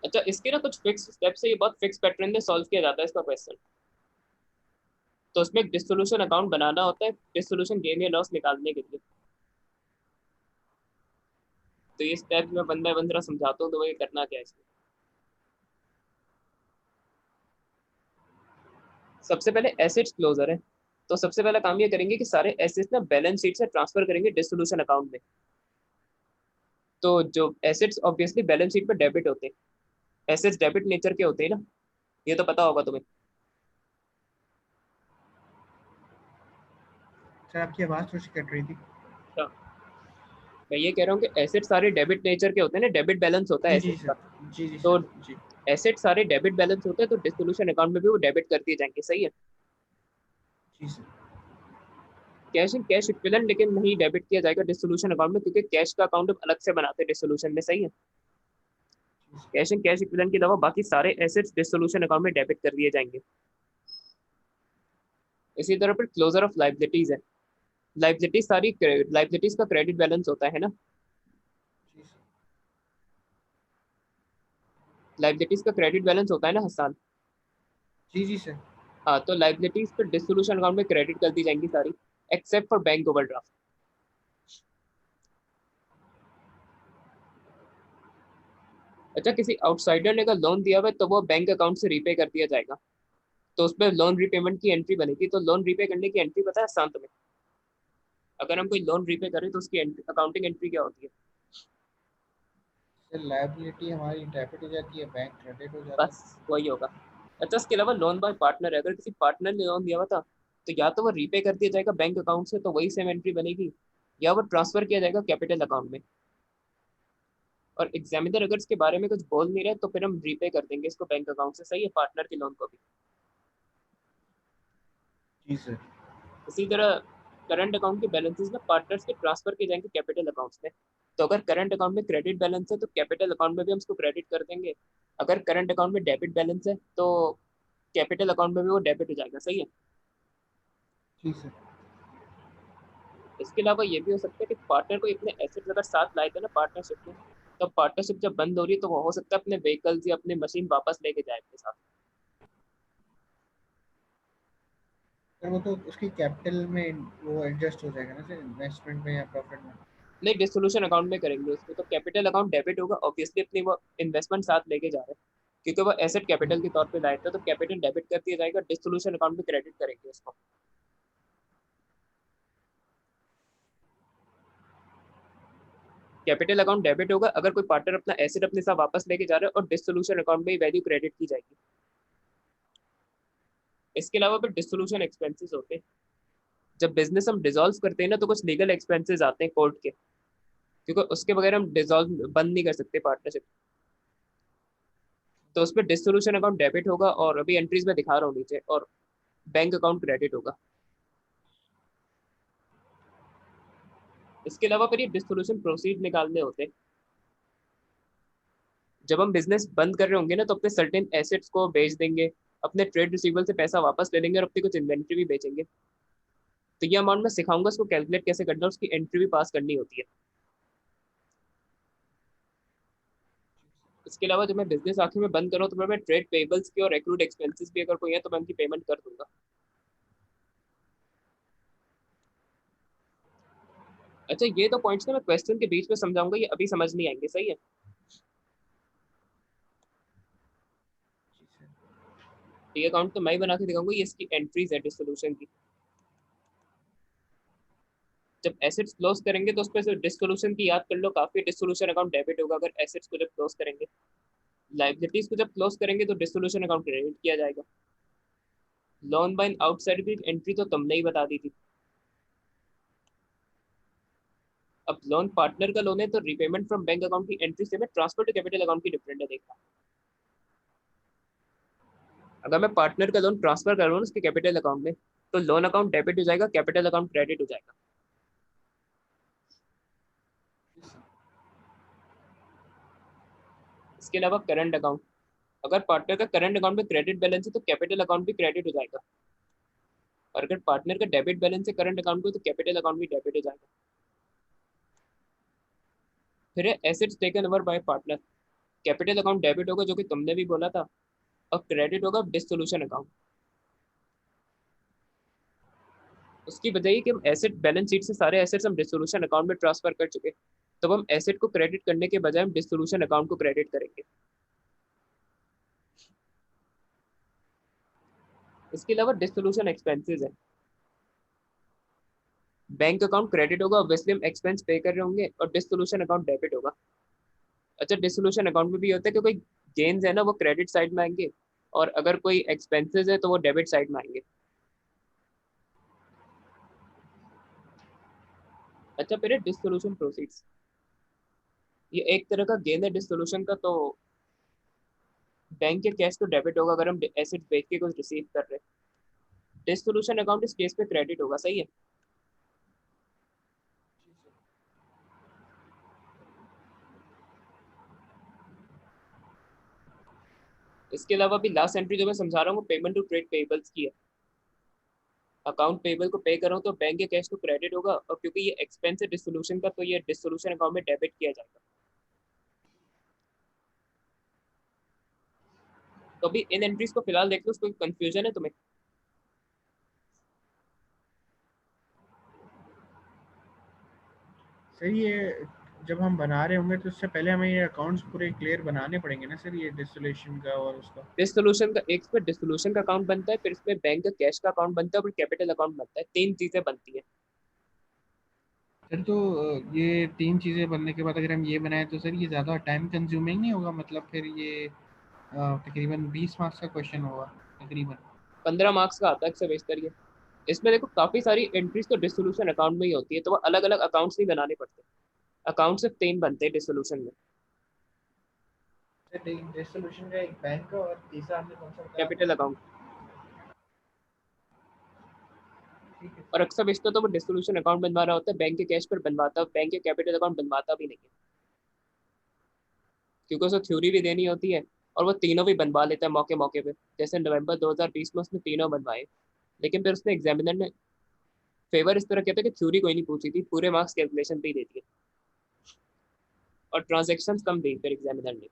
अच्छा इसके ना कुछ फिक्स स्टेप्स है, ये बहुत फिक्स पैटर्न में सॉल्व किया जाता है इसका क्वेश्चन। तो उसमें एक डिसोल्यूशन अकाउंट बनाना होता है डिसोल्यूशन गेन या लॉस निकालने के लिए। तो ये स्टेप्स मैं बंदा बंदरा समझाता हूँ, तो वही करना क्या है इसमें। सबसे पहले एसेट्स क्लोजर है, तो सबसे पहला काम ये करेंगे कि सारे एसेट्स ना बैलेंस शीट से ट्रांसफर करेंगे डिसोल्यूशन अकाउंट में। तो जो एसेट्स ऑब्वियसली बैलेंस शीट पर डेबिट होते हैं, एसेट्स डेबिट नेचर के होते हैं ना, ये तो पता होगा तुम्हें। सर आपकी आवाज़ थोड़ी सी कट रही थी। अच्छा, मैं ये कह रहा हूँ कि एसेट सारे डेबिट नेचर के होते हैं ना, डेबिट बैलेंस होता है जी जी एसेट सर। का। जी जी तो सर। जी एसेट सारे डेबिट बैलेंस होते हैं, तो डिसोल्यूशन अकाउंट में भी वो डेबिट कर दिए जाएंगे, सही है। जी sir. Cash and cash equivalent लेकिन नहीं डेबिट किया जाएगा डिसोल्यूशन अकाउंट में, क्योंकि कैश का अकाउंट हम अलग से बनाते हैं डिसोल्यूशन में, सही है। जी sir. Cash and cash equivalent के अलावा बाकी सारे एसेट्स डिसोल्यूशन अकाउंट में डेबिट कर दिए जाएंगे। इसी तरह पर क्लोजर ऑफ लाइबिलिटीज है, लाइबिलिटीज सारी लाइबिलिटीज का क्रेडिट बैलेंस होता है ना, जी सर। लाइबिलिटीज का क्रेडिट बैलेंस होता है ना हसान। जी जी सर। हाँ तो लाइबिलिटीज पर डिसोल्यूशन अकाउंट में क्रेडिट कर दी जाएंगी सारी, एक्सेप्ट फॉर बैंक ओवरड्राफ्ट। अच्छा किसी आउटसाइडर ने अगर लोन दिया हुआ है तो वो बैंक अकाउंट से रीपे कर दिया जाएगा, तो उसमें लोन रीपेमेंट की एंट्री बनेगी। तो लोन रीपे करने की एंट्री पता है शांत में, अगर हम कोई लोन रीपे करें तो उसकी अकाउंटिंग एंट्री क्या होती है? सर लायबिलिटी हमारी डेबिट हो जाती है, बैंक क्रेडिट हो जाता बस है। वही होगा। अच्छा इसके अलावा लोन बाय पार्टनर है, अगर किसी पार्टनर ने लोन दिया हुआ था, तो या तो वो रीपे कर दिया जाएगा बैंक अकाउंट से, तो वही सेम एंट्री बनेगी, या वो ट्रांसफर किया जाएगा कैपिटल अकाउंट में। और एग्जामिनर अगर इसके बारे में कुछ बोल नहीं रहे तो फिर हम रीपे कर देंगे इसको बैंक अकाउंट से, सही है, पार्टनर के लोन को भी। जी सर। इसी तरह करंट अकाउंट के बैलेंसेस ना पार्टनर्स के ट्रांसफर किए जाएंगे कैपिटल अकाउंट्स में। तो अगर करंट अकाउंट में क्रेडिट बैलेंस है तो कैपिटल अकाउंट में भी हम उसको क्रेडिट कर देंगे, अगर करंट अकाउंट में डेबिट बैलेंस है तो कैपिटल अकाउंट में भी वो डेबिट हो जाएगा, सही है। जी सर। इसके अलावा ये भी हो सकता है कि पार्टनर को इतने एसेट्स अगर साथ लाए थे ना पार्टनरशिप में, तो पार्टनरशिप जब बंद हो रही है तो वो हो सकता है अपने व्हीकल्स या अपने मशीन वापस लेके जाए अपने साथ। सर वो तो उसकी कैपिटल में वो एडजस्ट हो जाएगा ना सर, इन्वेस्टमेंट में या प्रॉफिट में। नहीं डिसोल्यूशन अकाउंट में करेंगे उसको, तो कैपिटल अकाउंट डेबिट होगा ऑब्वियसली, अपनी वो इन्वेस्टमेंट साथ लेके जा रहे हैं। क्योंकि वो एसेट कैपिटल के तौर पे लाए थे, तो कैपिटल डेबिट कर दिया जाएगा, डिस्ट्रीब्यूशन अकाउंट में क्रेडिट करेंगे उसको। कैपिटल अकाउंट डेबिट होगा अगर कोई पार्टनर अपना एसेट अपने साथ वापस लेके जा रहा है, और डिस्ट्रीब्यूशन अकाउंट में ही वैल्यू क्रेडिट की जाएगी। इसके अलावा फिर डिस्ट्रीब्यूशन एक्सपेंसेस होते हैं। जब बिजनेस हम डिसॉल्व करते हैं ना, तो कुछ लीगल एक्सपेंसेस आते हैं कोर्ट के, क्योंकि उसके बगैर हम डिसॉल्व बंद नहीं कर सकते पार्टनरशिप। तो उस पर डिस्ट्रीब्यूशन अकाउंट डेबिट होगा, और अभी एंट्रीज में दिखा रहा हूँ नीचे, और बैंक अकाउंट क्रेडिट होगा। इसके अलावा फिर ये डिस्ट्रीब्यूशन प्रोसीड निकालने होते हैं। जब हम बिजनेस बंद कर रहे होंगे ना, तो अपने सर्टेन एसेट्स को बेच देंगे, अपने ट्रेड रिसीवेबल से पैसा वापस ले लेंगे, और अपनी कुछ इन्वेंट्री भी बेचेंगे। तो ये अमाउंट मैं सिखाऊंगा उसको कैलकुलेट कैसे करना है, उसकी एंट्री भी पास करनी होती है। इसके अलावा जब मैं बिजनेस आखिर में बंद कर रहा हूँ, तो मैं ट्रेड पेबल्स की और एक्रूड एक्सपेंसेस भी अगर कोई है तो मैं उनकी पेमेंट कर दूंगा। अच्छा, ये तो पॉइंट्स ना मैं क्वेश्चन के बीच में समझाऊंगा, ये अभी समझ नहीं आएंगे, सही है। जी सर। ये अकाउंट तो मैं ही बना के दिखाऊंगा, ये इसकी एंट्रीज है डिस्ट्रीब्यूशन की। जब एसेट्स क्लोज करेंगे तो उस पर डिस्ट्रीब्यूशन की याद कर लो, काफी डिस्ट्रीब्यूशन अकाउंट डेबिट होगा अगर एसेट्स को जब क्लोज करेंगे। लाइबिलिटीज को जब क्लोज करेंगे तो डिस्ट्रीब्यूशन अकाउंट क्रेडिट किया जाएगा। लोन बाय आउटसाइड की एंट्री तो तुमने ही बता दी थी। अब लोन पार्टनर का लोन है, तो रिपेमेंट फ्रॉम बैंक अकाउंट की एंट्री से मैं ट्रांसफर टू कैपिटल अकाउंट की डिफरेंट है, देखना। अगर मैं पार्टनर का लोन ट्रांसफर कर रहा हूँ उसके कैपिटल अकाउंट में, तो लोन अकाउंट डेबिट हो जाएगा, कैपिटल अकाउंट क्रेडिट हो जाएगा। इसके अलावा करंट अकाउंट, अगर पार्टनर का करंट अकाउंट में क्रेडिट बैलेंस है तो कैपिटल अकाउंट भी क्रेडिट हो जाएगा, और अगर पार्टनर का डेबिट बैलेंस है करंट अकाउंट को, तो कैपिटल अकाउंट भी डेबिट हो जाएगा। फिर है assets taken over by partner, capital account debit होगा जो कि तुमने भी बोला था, और क्रेडिट होगा डिसोल्यूशन अकाउंट। उसकी वजह है कि हम एसेट बैलेंस शीट से सारे एसेट्स हम डिसोल्यूशन अकाउंट में ट्रांसफर कर चुके, तब हम एसेट को क्रेडिट करने के बजाय हम डिसोल्यूशन अकाउंट को क्रेडिट करेंगे। इसके अलावा डिसोल्यूशन एक्सपेंसेस है। बैंक अकाउंट क्रेडिट होगा, ऑब्वियसली हम एक्सपेंस पे कर रहे होंगे, और डिसोल्यूशन अकाउंट डेबिट होगा। अच्छा, डिसोल्यूशन अकाउंट में भी होता है कि कोई गेन्स है ना वो क्रेडिट साइड में आएंगे, और अगर कोई एक्सपेंसेस है तो वो डेबिट साइड में आएंगे। अच्छा, फिर डिसोल्यूशन प्रोसीड्स, ये एक तरह का गेन है डिसोल्यूशन का। तो बैंक के कैश तो डेबिट होगा अगर हम एसेट बेच के कुछ रिसीव कर रहे हैं। डिसोल्यूशन अकाउंट इस केस पे क्रेडिट होगा, सही है। इसके अलावा भी लास्ट एंट्री जो मैं समझा रहा हूँ वो पेमेंट टू ट्रेड पेबल्स की है। अकाउंट पेबल को पे कर रहा हूँ तो बैंक के कैश तो क्रेडिट होगा, और क्योंकि ये एक्सपेंस है डिसोल्यूशन का, तो ये डिसोल्यूशन अकाउंट में डेबिट किया जाएगा। तो अभी इन एंट्रीज को फिलहाल देख लो, कोई कंफ्यूजन है तुम्हें? सर ये जब हम बना रहे होंगे तो उससे पहले हमें ये अकाउंट्स पूरे क्लियर बनाने पड़ेंगे ना सर, ये डिसोल्यूशन का और उसका। डिसोल्यूशन का एक पे डिसोल्यूशन का अकाउंट बनता है, फिर इसमें बैंक का कैश का अकाउंट बनता है, और कैपिटल अकाउंट बनता है, तीन चीजें बनती है। सर तो ये तीन चीज़ें बनने के बाद अगर हम ये बनाए तो सर ये ज़्यादा टाइम कंज्यूमिंग नहीं होगा? मतलब फिर ये तकरीबन 20 मार्क्स का क्वेश्चन होगा तकरीबन। 15 मार्क्स का आता है अक्सर बेशतर ये। इसमें देखो काफी सारी एंट्रीज तो डिसोल्यूशन अकाउंट में ही होती है, तो वो अलग अलग अकाउंट्स नहीं बनाने पड़ते। अकाउंट सिर्फ तीन बनते हैं डिसोल्यूशन में। डिसोल्यूशन का एक बैंक का और तीसरा आपने कौन सा बताया कैपिटल आपने? अकाउंट। ठीक है। और अक्सर बेशतर तो वो डिसोल्यूशन अकाउंट बनवा रहा होता है, बैंक के कैश पर बनवाता, बैंक के कैपिटल अकाउंट बनवाता भी नहीं है, क्योंकि उसे थ्योरी भी देनी होती है, और वो तीनों भी बनवा लेता है मौके मौके पे। जैसे नवंबर 2020 में उसने तीनों बनवाए, लेकिन फिर उसने एग्जामिनर ने फेवर इस तरह कहता है कि थ्योरी कोई नहीं पूछी थी, पूरे मार्क्स कैलकुलेशन पे ही दे दिए, और ट्रांजेक्शन कम दी फिर एग्जामिनर ने।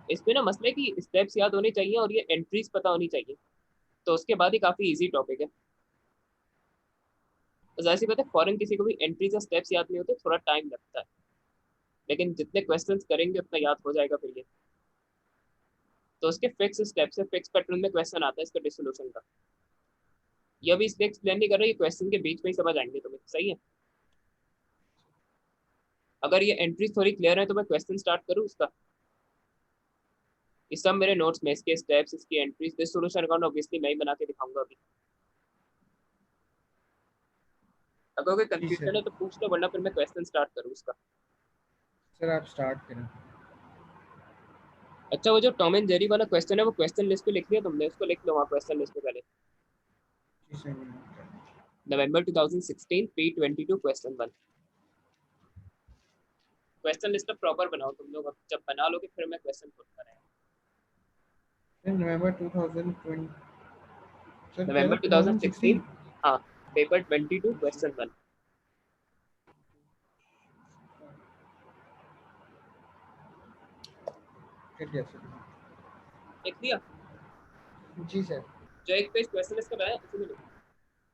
इसमें ना मसले की स्टेप्स याद होने चाहिए, और ये एंट्रीज पता होनी चाहिए, तो उसके बाद ही काफी इजी टॉपिक है। तो जाहिर सी बात है, फॉरेन किसी को भी एंट्रीज या स्टेप्स याद नहीं होते, थोड़ा टाइम लगता है। लेकिन जितने क्वेश्चंस करेंगे उतना याद हो जाएगा फिर ये। तो उसके फिक्स स्टेप से फिक्स पैटर्न में क्वेश्चन आता है इसका डिसोल्यूशन का। ये अभी इसलिए एक्सप्लेन नहीं कर रहा, ये क्वेश्चन के बीच में ही समझ आएंगे तुम्हें, सही है। अगर ये एंट्री थोड़ी क्लियर है तो मैं क्वेश्चन स्टार्ट करूँ उसका। ये सब मेरे नोट्स में, इसके स्टेप्स, इसकी entries, this solution account obviously मैं ही बना के दिखाऊंगा अभी। अगर कोई जी कंफ्यूजन सर। है तो पूछ लो, वरना फिर मैं क्वेश्चन स्टार्ट करूँ उसका। सर आप स्टार्ट करें। अच्छा, वो जो टॉम एंड जेरी वाला क्वेश्चन है वो क्वेश्चन लिस्ट पे लिख लिया तुमने? उसको लिख लो वहाँ क्वेश्चन लिस्ट पे पहले। जी सर मैं note कर रहा हूँ। नवंबर 2016 P22 question 1। Question list proper बनाओ तुम लोग, अब जब बना लोगे फिर मैं क्वेश्चन पुट करेंगे। सर नवंबर 2020, सर क्या था नवंबर 2016, 2016? हाँ, पेपर 22 क्वेश्चन 1। कर दिया सर। लिख दिया? जी सर। जो एक पेज क्वेश्चन लिस्ट का बनाया उसी में लिख।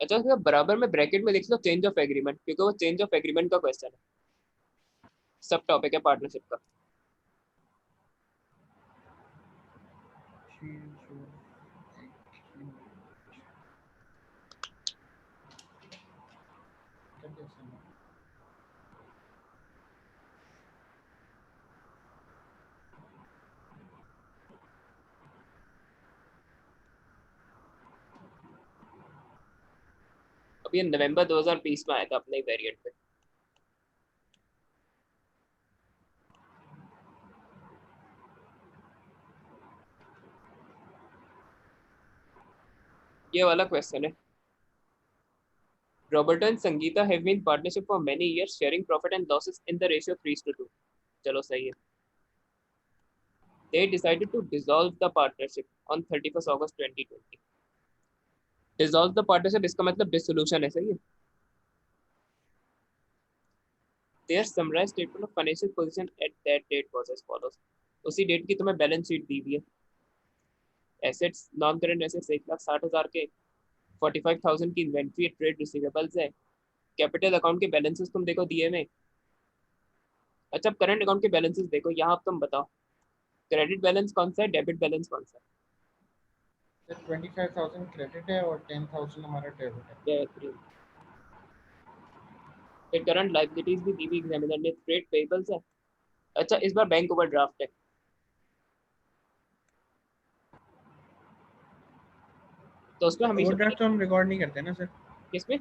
अच्छा, उसके बराबर में ब्रैकेट में लिख लो चेंज ऑफ एग्रीमेंट, क्योंकि वो चेंज ऑफ एग्रीमेंट का क्वेश्चन है, सब टॉपिक है पार्टनरशिप का। कर दिया सर। अब ये नवंबर 2020 में आया था अपने वेरिएंट पे। ये वाला क्वेश्चन है, Roberto and Sangeeta have been partnership for many years, sharing profit and losses in the ratio 3:2। चलो सही है। They decided to dissolve the partnership on 31st August 2020। Dissolve the partnership इसका मतलब dissolution है, सही है। Their summarized statement of financial position at that date was as follows। उसी date की तुम्हें बैलेंस शीट दी हुई है। एसेट्स, नॉन करेंट एसेट्स 1,60,000 के, 45,000 की इन्वेंट्री, ट्रेड रिसीवेबल्स है। कैपिटल अकाउंट के बैलेंसेस तुम देखो दिए में। अच्छा, अब करंट अकाउंट के बैलेंसेस देखो, यहाँ अब तुम बताओ क्रेडिट बैलेंस कौन सा है, डेबिट बैलेंस कौन सा सर 25,000 क्रेडिट है और 10,000 हमारा डेबिट है। है। फिर करंट लाइबिलिटीज भी दी हुई एग्जामिनर ने, ट्रेड पेबल्स है। अच्छा, इस बार बैंक ओवरड्राफ्ट है, तो उसमें सर हमेशा ओवरड्राफ्ट तो हम रिकॉर्ड नहीं करते ना सर। किसमें,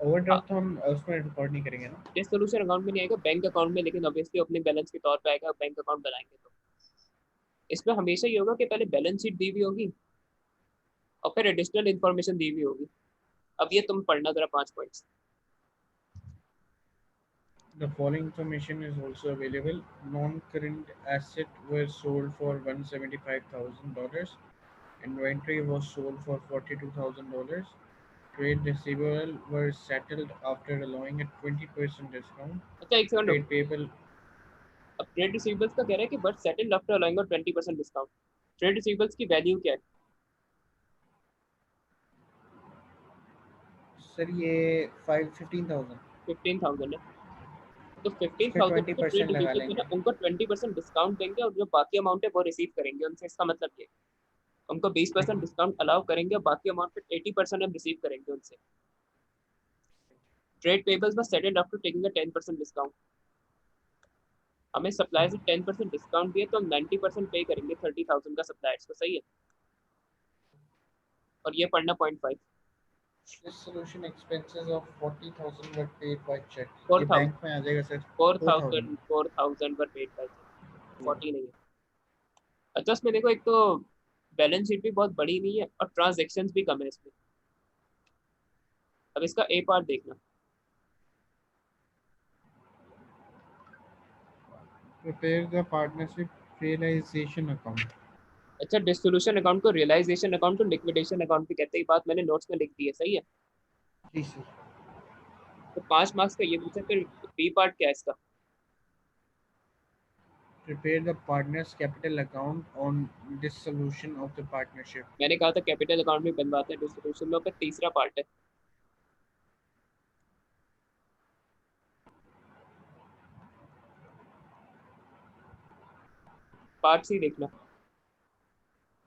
ओवरड्राफ्ट तो हम उसमें रिकॉर्ड नहीं करेंगे ना। डिस सोल्यूशन अकाउंट में नहीं आएगा, बैंक अकाउंट में, लेकिन ऑब्वियसली ओपनिंग बैलेंस के तौर पे आएगा बैंक अकाउंट बनाएंगे तो। इसमें हमेशा ये होगा कि पहले बैलेंस शीट दी हुई होगी और फिर एडिशनल इन्फॉर्मेशन दी हुई होगी। अब ये तुम पढ़ना जरा 5 points. The following information is also available. Non-current asset were sold for $175,000. Inventory was sold for $42,000. Trade receivable were settled after allowing a 20% discount. अच्छा, एक सेकंड Trade रुको। payable, अब ट्रेड रिसीवेबल्स का कह रहा है कि but settled after allowing 20% discount. Trade receivables की वैल्यू क्या है? सर ये 15,000। 15,000 है। तो इस पे 15,000 पे ट्रेड 20% लगा रिसीवेबल्स है ना, लेंगे। उनको 20% डिस्काउंट देंगे और जो बाकी अमाउंट है वो रिसीव करेंगे उनसे। इसका मतलब ये, उनको 20% डिस्काउंट अलाउ करेंगे और बाकी अमाउंट पे 80% हम रिसीव करेंगे उनसे। ट्रेड पेबल्स में settled after taking a 10% discount. हमें सप्लायर से 10% डिस्काउंट दिए तो हम 90% पे करेंगे 30,000 का सप्लायर्स को, सही है। और ये पढ़ना .5। This solution expenses of 40,000 were paid by check. Four ये थाउजेंड बैंक में आ जाएगा सर। फोर 4,000। थाउजेंड 4,000 पर पेड बाय, 40 नहीं है। अच्छा, इसमें देखो, एक तो बैलेंस शीट भी बहुत बड़ी नहीं है और ट्रांजेक्शन भी कम है इसमें। अब इसका ए पार्ट देखना। Prepare the partnership realization account. अच्छा, डिस्ट्रीब्यूशन अकाउंट को रियलाइजेशन अकाउंट और लिक्विडेशन अकाउंट भी कहते हैं, बात मैंने नोट्स में लिख दी है, सही है। जी सर। तो 5 मार्क्स का ये पूछा, फिर बी पार्ट क्या है इसका? Prepare the partner's capital account on dissolution of the partnership. मैंने कहा था कैपिटल अकाउंट भी बनवाते हैं डिस्ट्रीब्यूशन में। फिर तीसरा पार्ट है, पार्ट्स ही देखना।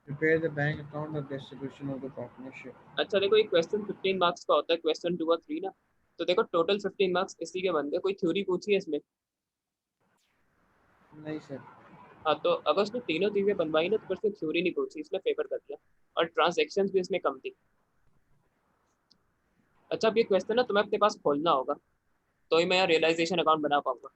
Prepare the bank account of distribution of the partnership. अच्छा देखो, एक क्वेश्चन 15 मार्क्स का होता है, क्वेश्चन 2 और 3 ना। तो देखो टोटल 15 मार्क्स इसी के बनते हैं। कोई थ्योरी पूछी है इसमें? नहीं सर। हाँ, तो अगर उसने तीनों चीजें बनवाई ना तो फिर उसने थ्योरी नहीं पूछी, इसने पेपर कर दिया। और ट्रांजेक्शन भी इसमें कम थी। अच्छा, अब ये क्वेश्चन ना तुम्हें अपने पास खोलना होगा, तो ही मैं यहाँ रियलाइजेशन अकाउंट बना पाऊंगा।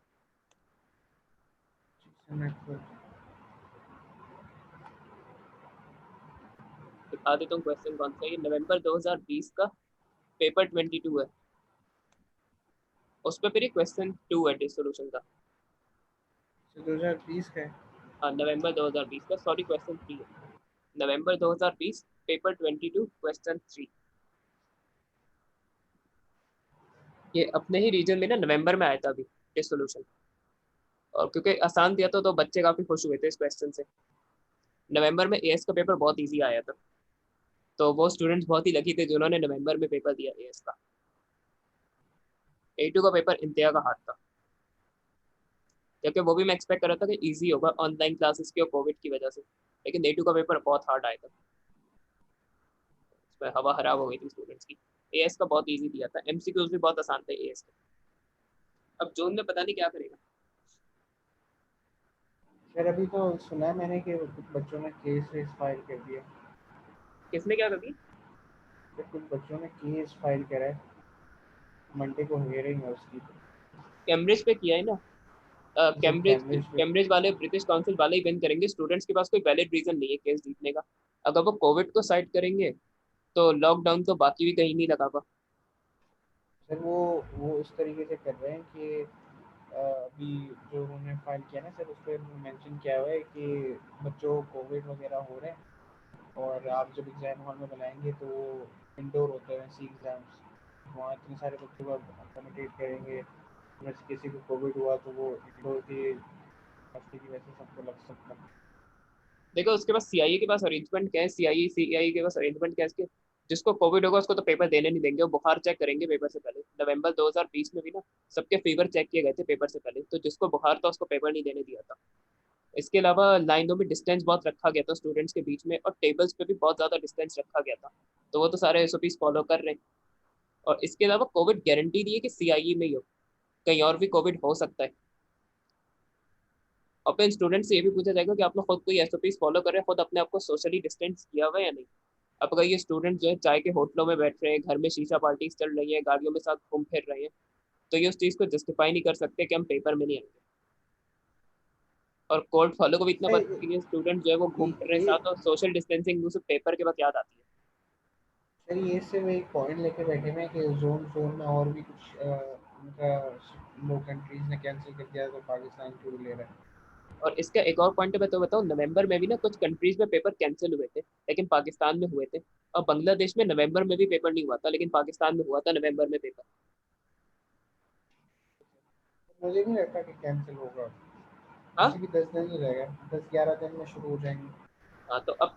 दिखा देता हूँ क्वेश्चन कौन सा है। ये नवंबर 2020 का पेपर 22 है। उस पर फिर ये क्वेश्चन 2 है डिसोल्यूशन का। 2020 का है। हाँ, नवंबर 2020 का, सॉरी क्वेश्चन 3 है। नवंबर 2020 पेपर 22 क्वेश्चन 3। ये अपने ही रीजन में ना नवंबर में आया था अभी डिसोल्यूशन। और क्योंकि आसान दिया था तो बच्चे काफी खुश हुए थे इस क्वेश्चन से। नवंबर में एएस का पेपर बहुत इजी आया था, तो वो स्टूडेंट्स बहुत ही लकी थे जिन्होंने नवंबर में पेपर दिया एएस का। A2 का पेपर इंतहा का हार्ड था, क्योंकि वो भी मैं एक्सपेक्ट कर रहा था कि इजी होगा ऑनलाइन क्लासेस की और कोविड की वजह से। लेकिन A2 का पेपर बहुत हार्ड आया था, उसमें हवा खराब हो गई थी स्टूडेंट्स की। एएस का बहुत इजी दिया था, एमसीक्यूज भी बहुत आसान थे एएस के। अब जून में पता नहीं क्या करेगा। सर अभी तो सुना है मैंने कि कुछ बच्चों ने केस फाइल कर दिया। किसने क्या कभी? तो कुछ बच्चों ने केस फाइल करा है। मंडे को हियरिंग है उसकी। कैम्ब्रिज पे किया है ना। सर कैम्ब्रिज कैम्ब्रिज पे। कैम्ब्रिज वाले ब्रिटिश काउंसिल वाले ही बैन करेंगे, स्टूडेंट्स के पास कोई वैलिड रीजन नहीं है केस जीतने का। अगर वो कोविड को साइड करेंगे तो लॉकडाउन तो बाकी भी कहीं नहीं लगा पा। सर वो इस तरीके से कर रहे हैं कि अभी जो उन्होंने फाइल किया ना सर, उस पर मेंशन किया हुआ है कि बच्चों को कोविड वगैरह हो रहे हैं और आप जब एग्ज़ाम हॉल में बुलाएंगे तो वो इंडोर होते हैं सी एग्ज़ाम्स। वहाँ इतने सारे बच्चों को अकोमोडेट करेंगे। अगर किसी को कोविड हुआ तो वो इंडोर की मस्ती की वजह से सबको लग सकता है। देखो उसके पास सीआईए के पास अरेंजमेंट क्या है, सीआईए सीआईए के पास अरेंजमेंट क्या है इसके। जिसको कोविड होगा उसको तो पेपर देने नहीं देंगे, वो बुखार चेक करेंगे पेपर से पहले। नवंबर 2020 में भी ना सबके फीवर चेक किए गए थे पेपर से पहले, तो जिसको बुखार था उसको पेपर नहीं देने दिया था। इसके अलावा लाइनों में डिस्टेंस बहुत रखा गया था स्टूडेंट्स के बीच में, और टेबल्स पे भी बहुत ज्यादा डिस्टेंस रखा गया था। तो वो तो सारे एसओपीज फॉलो कर रहे हैं। और इसके अलावा कोविड गारंटी दी है कि सीआईई में ही हो, कहीं और भी कोविड हो सकता है। और फिर स्टूडेंट से ये भी पूछा जाएगा कि आपने खुद कोई एसओपीज फॉलो कर रहे हैं, खुद अपने आप को सोशली डिस्टेंस किया हुआ है या नहीं। अब अगर ये स्टूडेंट जो है चाय के होटलों में बैठ रहे हैं, घर में शीशा पार्टीज चल रही है, गाड़ियों में साथ घूम फिर रहे हैं, तो ये उस चीज को जस्टिफाई नहीं कर सकते कि हम पेपर में नहीं आएंगे। और कोर्ट फॉलो को भी इतना पता सर है कि ये स्टूडेंट जो है वो घूम फिर रहे हैं ये साथ, और सोशल डिस्टेंसिंग मुझे पेपर के बाद याद आती है। सर ये सिर्फ एक पॉइंट लेके बैठे हुए हैं कि जोन जोन में और भी कुछ उनका लो कंट्रीज ने कैंसिल कर दिया तो पाकिस्तान क्यों ले रहा है। और इसका एक और पॉइंट मैं तो बताऊँ, नवंबर में भी ना कुछ कंट्रीज में पेपर कैंसिल हुए थे, लेकिन पाकिस्तान में हुए थे। और बांग्लादेश में नवंबर में भी पेपर नहीं हुआ था, लेकिन पाकिस्तान में हुआ था नवंबर में पेपर। मुझे नहीं लगता कि कैंसिल होगा। हाँ। वैसे भी 10 दिन ही रहेगा, 10-11 दिन में शुरू हो जाएंगे। हाँ, तो अब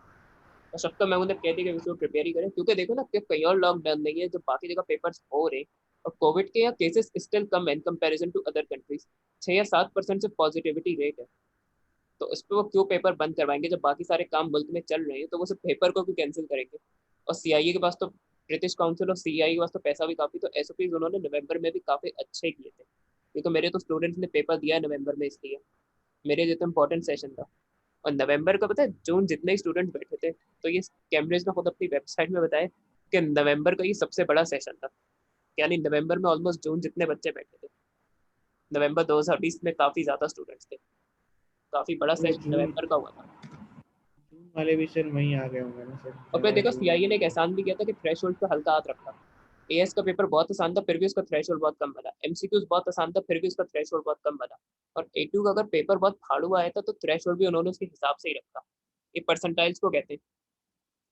बस अब तो मैं उन्हें कहती कि उसको प्रिपेयर ही करें, क्योंकि देखो ना कि कहीं और लॉकडाउन नहीं है, जब बाकी जगह पेपर्स हो रहे हैं। और कोविड के यहाँ केसेस स्टिल कम है in comparison to other countries. 6 या 7% से पॉजिटिविटी रेट है। तो इस पे वो क्यों पेपर बंद करवाएंगे जब बाकी सारे काम मुल्क में चल रहे हैं, तो वो सिर्फ पेपर को क्यों कैंसिल करेंगे। और सीआईए के पास तो, ब्रिटिश काउंसिल और सीआईए के पास तो पैसा भी काफी, तो एसओपीज उन्होंने नवंबर में भी काफी अच्छे किए थे, क्योंकि मेरे तो स्टूडेंट्स ने पेपर दिया है नवंबर में, इसलिए मेरे जितना इंपॉर्टेंट सेशन था। और नवंबर का पता है जून जितने ही स्टूडेंट बैठे थे, तो ये कैम्ब्रिज ने खुद अपनी वेबसाइट में बताया कि नवंबर का ये सबसे बड़ा सेशन था। यानी नवंबर में ऑलमोस्ट जून जितने बच्चे बैठे थे। नवंबर 2020 में काफी ज्यादा स्टूडेंट्स थे, काफी बड़ा वो सेशन जून नवंबर का हुआ था। जून वाले भी सर वहीं आ गए होंगे ना सर, और फिर जुलाई देखो जून। सीआईए ने एक एहसान भी किया था कि थ्रेश होल्ड पे हल्का हाथ रखा। एएस का पेपर बहुत आसान था फिर भी उसका थ्रेश होल्ड बहुत कम बना, एमसीक्यूज बहुत आसान था फिर भी उसका थ्रेश होल्ड बहुत कम बना। और A2 का अगर पेपर बहुत फाड़ू आया था तो थ्रेश होल्ड भी उन्होंने उसके हिसाब से ही रखा। ये परसेंटाइल्स को कहते हैं,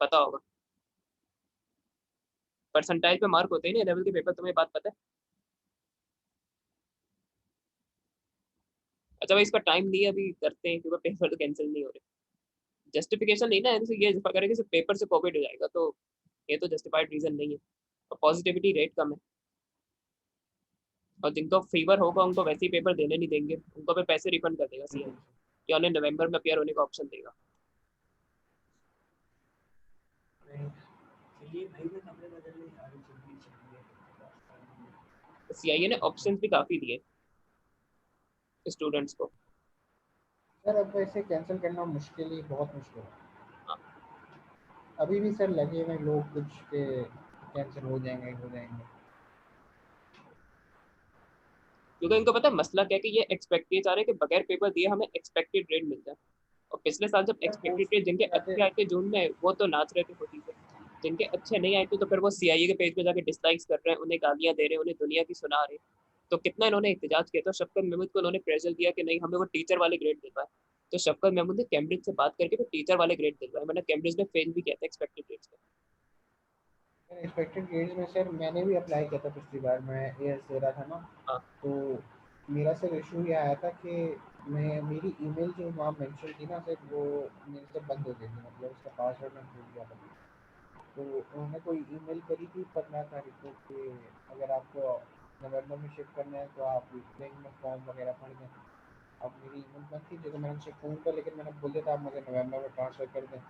पता होगा। परसेंटाइल पे मार्क होते हैं ना लेवल के पेपर, तुम्हें बात पता है? अच्छा भाई, इसका टाइम नहीं है, अभी करते हैं क्योंकि पेपर तो कैंसिल नहीं हो रहे। जस्टिफिकेशन नहीं ना, ऐसे ये करें कि सिर्फ पेपर से कोविड हो जाएगा, तो ये तो जस्टिफाइड रीजन नहीं है। और पॉजिटिविटी रेट कम है। और जिनको फीवर होगा उनको वैसे ही पेपर देने नहीं देंगे, उनको पे पैसे रिफंड कर देगा सीएम। या उन्हें नवंबर में अपियर होने का ऑप्शन देगा? चलिए भाई मैं कपड़े बदलने जा रही हूँ, जल्दी चलिए। सीआईए ने ऑप्शंस भी काफी दिए स्टूडेंट्स को। सर अब ऐसे कैंसिल करना मुश्किल ही, बहुत मुश्किल है। हाँ, अभी भी सर लगे हुए लोग कुछ के कैंसिल हो जाएंगे हो जाएंगे। क्योंकि इनको पता है मसला क्या है कि ये एक्सपेक्ट किए जा रहे हैं कि बगैर पेपर दिए हमें एक्सपेक्टेड ग्रेड मिल जाए। और पिछले साल जब सर एक्सपेक्टेड पोस्ट ग्रेड जिनके जाते अच्छे आए थे जून में, वो तो नाच रहे थे खुशी से। जिनके अच्छे नहीं आए थे तो फिर वो सीआईए के पेज पे जाके डिसलाइक्स कर रहे हैं, उन्हें गालियां दे रहे हैं, उन्हें दुनिया की सुना रहे हैं। तो कितना इन्होंने एहतजाज किया था, शफकत महमूद को उन्होंने प्रेशर दिया कि नहीं हमें वो टीचर वाले ग्रेड दिलवाए। तो शफकत महमूद ने कैम्ब्रिज से बात करके फिर टीचर वाले ग्रेड दिलवाए, वरना कैम्ब्रिज ने फेल भी किया था एक्सपेक्टेड ग्रेड्स में। एक्सपेक्टेड ग्रेड्स में सर मैंने भी अप्लाई किया था पिछली बार, मैं एएस दे रहा था ना। हाँ। तो मेरा सर इशू ये आया था कि मैं मेरी ईमेल जो वहाँ मेंशन थी ना सर, वो मेरे से बंद हो गई थी, मतलब उसका पासवर्ड मैं भूल गया था। तो उन्होंने कोई ईमेल करी थी 15 तारीख को कि अगर आपको नवंबर में शिफ्ट करना है तो आप बैंक में फॉर्म वगैरह भर दें। अब मेरी ईमेल बंद थी, जो मैंने उनसे फ़ोन किया, लेकिन मैंने बोल दिया था आप मुझे नवंबर में ट्रांसफ़र कर दें।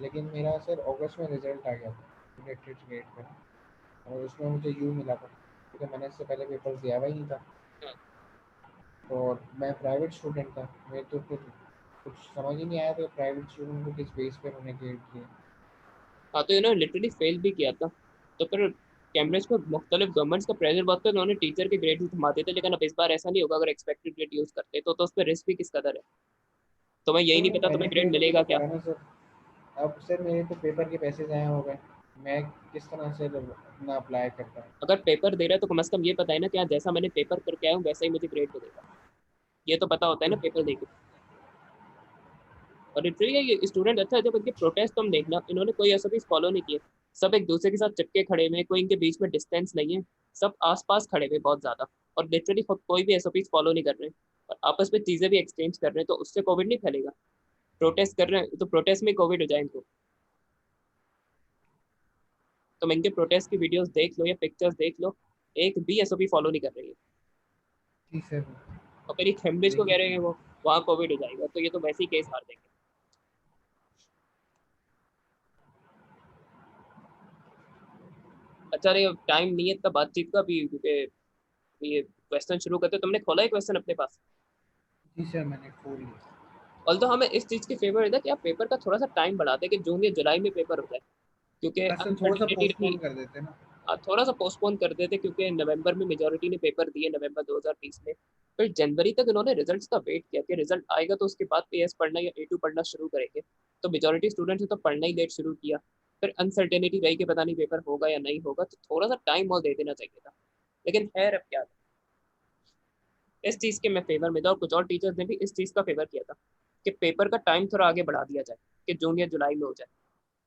लेकिन मेरा सर अगस्त में रिजल्ट आ गया था प्रोजेक्टेड ग्रेड का, और उसमें मुझे यू मिला था क्योंकि मैंने इससे पहले पेपर दिया हुआ ही नहीं था। और मैं प्राइवेट स्टूडेंट था, मैं तो फिर कुछ समझ ही नहीं आया था प्राइवेट स्टूडेंट को किस बेस पे उन्होंने ग्रेड किया। हाँ, तो इन्होंने लिटरली फेल भी किया था। तो फिर कैम्ब्रिज पे मुख्तलिफ गवर्नमेंट्स का प्रेशर बहुत था, उन्होंने टीचर के ग्रेड भी थमाते थे। लेकिन अब इस बार ऐसा नहीं होगा, अगर एक्सपेक्टेड ग्रेड यूज करते तो उस पर रिस्क भी किस कदर है। तुम्हें यही तो नहीं पता मैंने तुम्हें ग्रेड फिर ये मिलेगा क्या। करा ना सर, अब सर मेरे तो पेपर के पैसे ज़ाया हो गए, मैं किस तरह से अपना अप्लाई करता। अगर पेपर दे रहा है तो कम से कम ये पता है ना कि हाँ, जैसा मैंने पेपर करके आया हूँ वैसा ही मुझे ग्रेड मिलेगा। ये तो पता होता है ना पेपर देके। और लिटरली ये स्टूडेंट अच्छा है, जब इनके प्रोटेस्ट तुम देखना, इन्होंने कोई ऐसा भी फॉलो नहीं किए। सब एक दूसरे के साथ चिपके खड़े हुए, कोई इनके बीच में डिस्टेंस नहीं है। सब आसपास खड़े हुए बहुत ज्यादा। और लिटरली खुद कोई भी एसओपीज फॉलो नहीं कर रहे हैं। और आपस में चीजें भी एक्सचेंज कर रहे हैं, तो उससे कोविड नहीं फैलेगा। प्रोटेस्ट कर रहे हैं तो प्रोटेस्ट में कोविड हो जाए इनको। तुम इनके प्रोटेस्ट की वीडियोस देख लो या पिक्चर्स देख लो, एक भी एसओपी फॉलो नहीं कर रही है। जी सर। और फिर कैम्ब्रिज को कह रहे देखिए हैं वो वहाँ कोविड हो जाएगा, तो ये तो वैसे ही केस हार देंगे। अच्छा नहीं, टाइम नहीं है इतना बातचीत का भी, क्योंकि ये क्वेश्चन शुरू करते। तुमने खोला है क्वेश्चन अपने पास? जी सर मैंने खोल लिया। ऑल तो हमें इस चीज की फेवर है कि आप पेपर का थोड़ा सा टाइम बढ़ा दें कि जून या जुलाई में पेपर हो जाए, क्योंकि हाँ सर थोड़ा सा अनसर्टिनिटी रही। पोस्टपोन कर देते ना। थोड़ा सा पोस्टपोन कर देते, क्योंकि नवंबर में मेजोरिटी ने पेपर दिए, नवंबर 2020 में। फिर जनवरी तक इन्होंने रिजल्ट्स का वेट किया कि रिजल्ट आएगा तो उसके बाद एएस पढ़ना या ए2 पढ़ना शुरू करेंगे। तो मेजोरिटी स्टूडेंट्स ने तो पढ़ना ही लेट शुरू किया। फिर अनसर्टेनिटी रही कि पता नहीं पेपर होगा या नहीं होगा, तो थोड़ा सा टाइम और दे देना चाहिए था। लेकिन खैर अब क्या, इस चीज के मैं फेवर में था, और कुछ और टीचर्स ने भी इस चीज का फेवर किया था कि पेपर का टाइम थोड़ा आगे बढ़ा दिया जाए, कि जून या जुलाई में हो जाए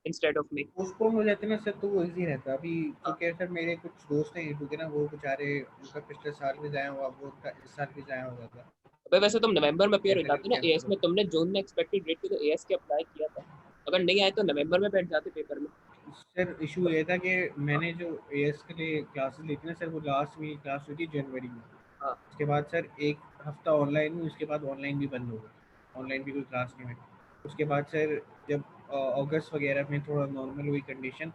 इंस्टेड ऑफ मे। पोस्टपोन हो जाते ना सर तो वो इजी रहता। अभी हाँ। चूंकि सर मेरे कुछ दोस्त हैं ए2 के ना, वो बेचारे उनका पिछले साल भी जाया हुआ, वो उनका इस साल भी जाया हुआ था। भाई वैसे तुम नवंबर में अपियर हो ऐसे जाते करके ना कैंसिल एएस हो में, गया। तुमने जून में एक्सपेक्टेड ग्रेड की तो एएस के अप्लाई किया था। अगर नहीं आए तो नवंबर में बैठ जाते पेपर में। सर इशू ये था कि मैंने जो एएस के लिए क्लासेस ली थी ना सर, वो लास्ट में क्लास हुई थी जनवरी में। हाँ। उसके बाद सर एक हफ्ता ऑनलाइन हुई, उसके बाद ऑनलाइन भी बंद हो गई, ऑनलाइन भी कोई क्लास नहीं हुई। उसके बाद सर जब अगस्त वगैरह में थोड़ा नॉर्मल हुई कंडीशन,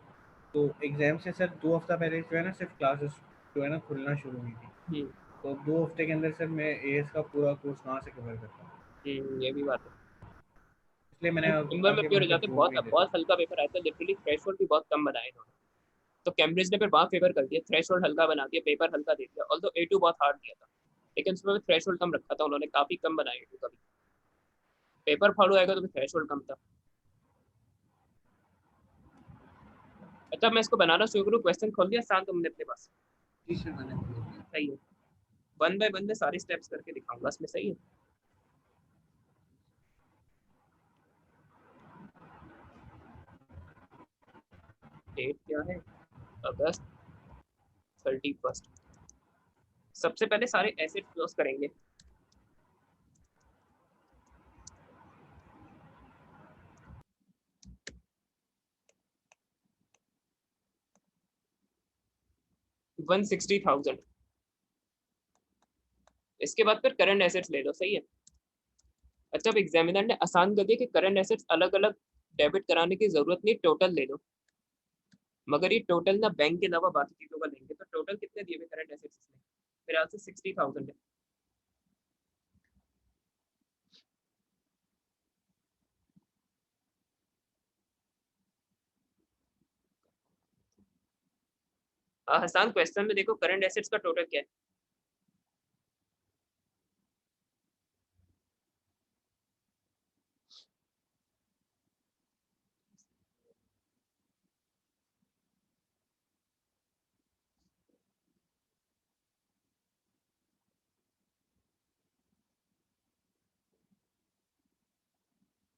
तो एग्ज़ाम से सर 2 हफ्ता पहले जो है ना सिर्फ क्लासेस जो है ना खुलना शुरू हुई थी। हम्म। तो 2 हफ्ते के अंदर सर मैं एएस का पूरा कोर्स कहाँ से कवर करता। ये भी बात है। इसलिए मैंने नवंबर में आगे अपियर बढ़ हो के जाते, जून बहुत में ही दे बहुत दिया। हल्का पेपर आया था, लिटरली थ्रेशोल्ड भी बहुत कम बनाए इन्होंने। तो कैम्ब्रिज ने फिर वहाँ फेवर कर दिया, थ्रेशोल्ड हल्का बना दिया, पेपर हल्का दे दिया। ऑल्दो ए2 बहुत हार्ड दिया था, लेकिन उसमें भी थ्रेशोल्ड कम रखा था उन्होंने, काफी कम बनाया ए2 का भी। पेपर फॉलो आएगा तो थ्रेशोल्ड कम था। अच्छा मैं इसको बनाना शुरू करूँ, क्वेश्चन खोल दिया शांत तुमने अपने पास? जी सर मैंने खोल दिया। सही है। वन बाय वन में सारे स्टेप्स करके दिखाऊंगा इसमें, सही है। डेट क्या है? अगस्त 31। सबसे पहले सारे एसेट क्लोज करेंगे। $160,000। इसके बाद फिर करंट एसेट्स ले लो, सही है। अच्छा, अब एग्जामिनर ने आसान कर दिया कि करंट एसेट्स अलग अलग डेबिट कराने की जरूरत नहीं, टोटल ले लो। मगर ये टोटल ना बैंक के अलावा बाकी चीजों का लेंगे, तो टोटल कितने दिए हुए करंट एसेट्स इसमें? मेरे ख्याल से 60,000 है। हसान, क्वेश्चन में देखो करंट एसेट्स का टोटल क्या है।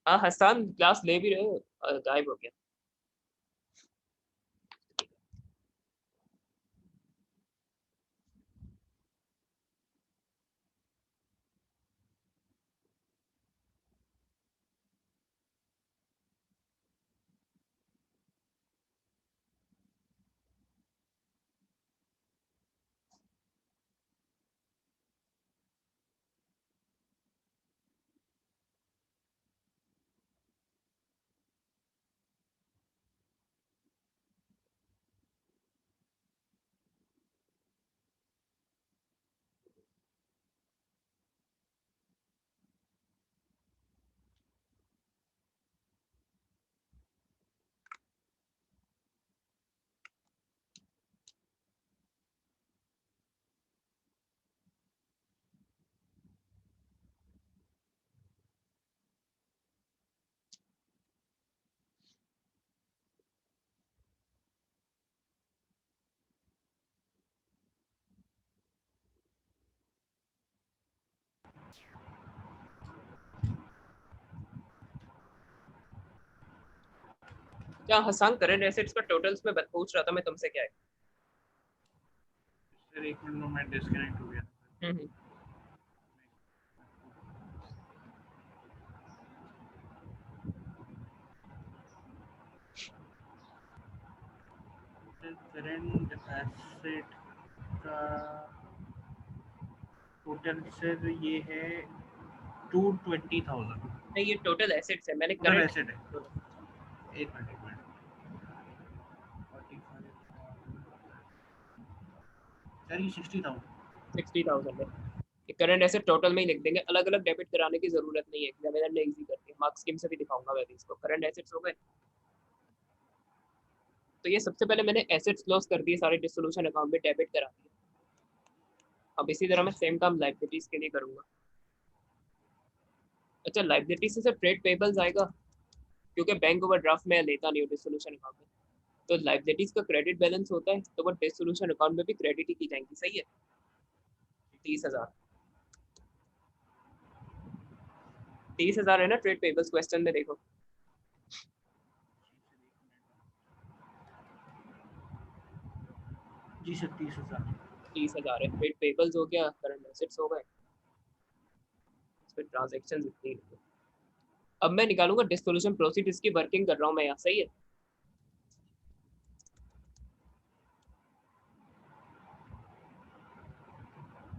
हाँ हसान, क्लास ले भी रहे हो, गायब हो गया। क्या हसान, करंट एसेट्स का टोटल्स में पूछ रहा था मैं तुमसे, क्या है? सर एक मिनट में मैं डिस्कनेक्ट हो गया। हम्म। करंट एसेट का टोटल सर ये है 220,000। नहीं, ये टोटल एसेट्स है, मैंने टोटल करंट एसेट है। एक मिनट एक मिनट। 45 सर ये 60,000। 60,000 है। करंट एसेट टोटल में ही लिख देंगे, अलग अलग डेबिट कराने की जरूरत नहीं है, एग्जामिनर ने इजी कर दिया। मार्क्स स्कीम से भी दिखाऊंगा मैं भी इसको। करंट एसेट्स हो गए, तो ये सबसे पहले मैंने एसेट्स क्लोज कर दिए सारे, डिसोल्यूशन अकाउंट में डेबिट करा दिए। अब इसी तरह मैं सेम काम लाइबिलिटीज के लिए करूंगा। अच्छा, लाइबिलिटीज से ट्रेड पेबल्स आएगा, क्योंकि बैंक ओवरड्राफ्ट में लेता नहीं हो डिसोल्यूशन अकाउंट में, तो लाइबिलिटीज का क्रेडिट बैलेंस होता है, तो वो डिसोल्यूशन अकाउंट में भी क्रेडिट ही की जाएंगी। सही है। 30,000, 30,000 है ना ट्रेड पेबल्स, क्वेश्चन में देखो। जी सर 30,000। 30,000 है। ट्रेड पेबल्स हो गया, करंट एसेट्स हो गए, फिर ट्रांजेक्शन इतनी है। अब मैं निकालूंगा डिसोल्यूशन प्रोसीड, इसकी वर्किंग कर रहा हूँ मैं यहाँ। सही है।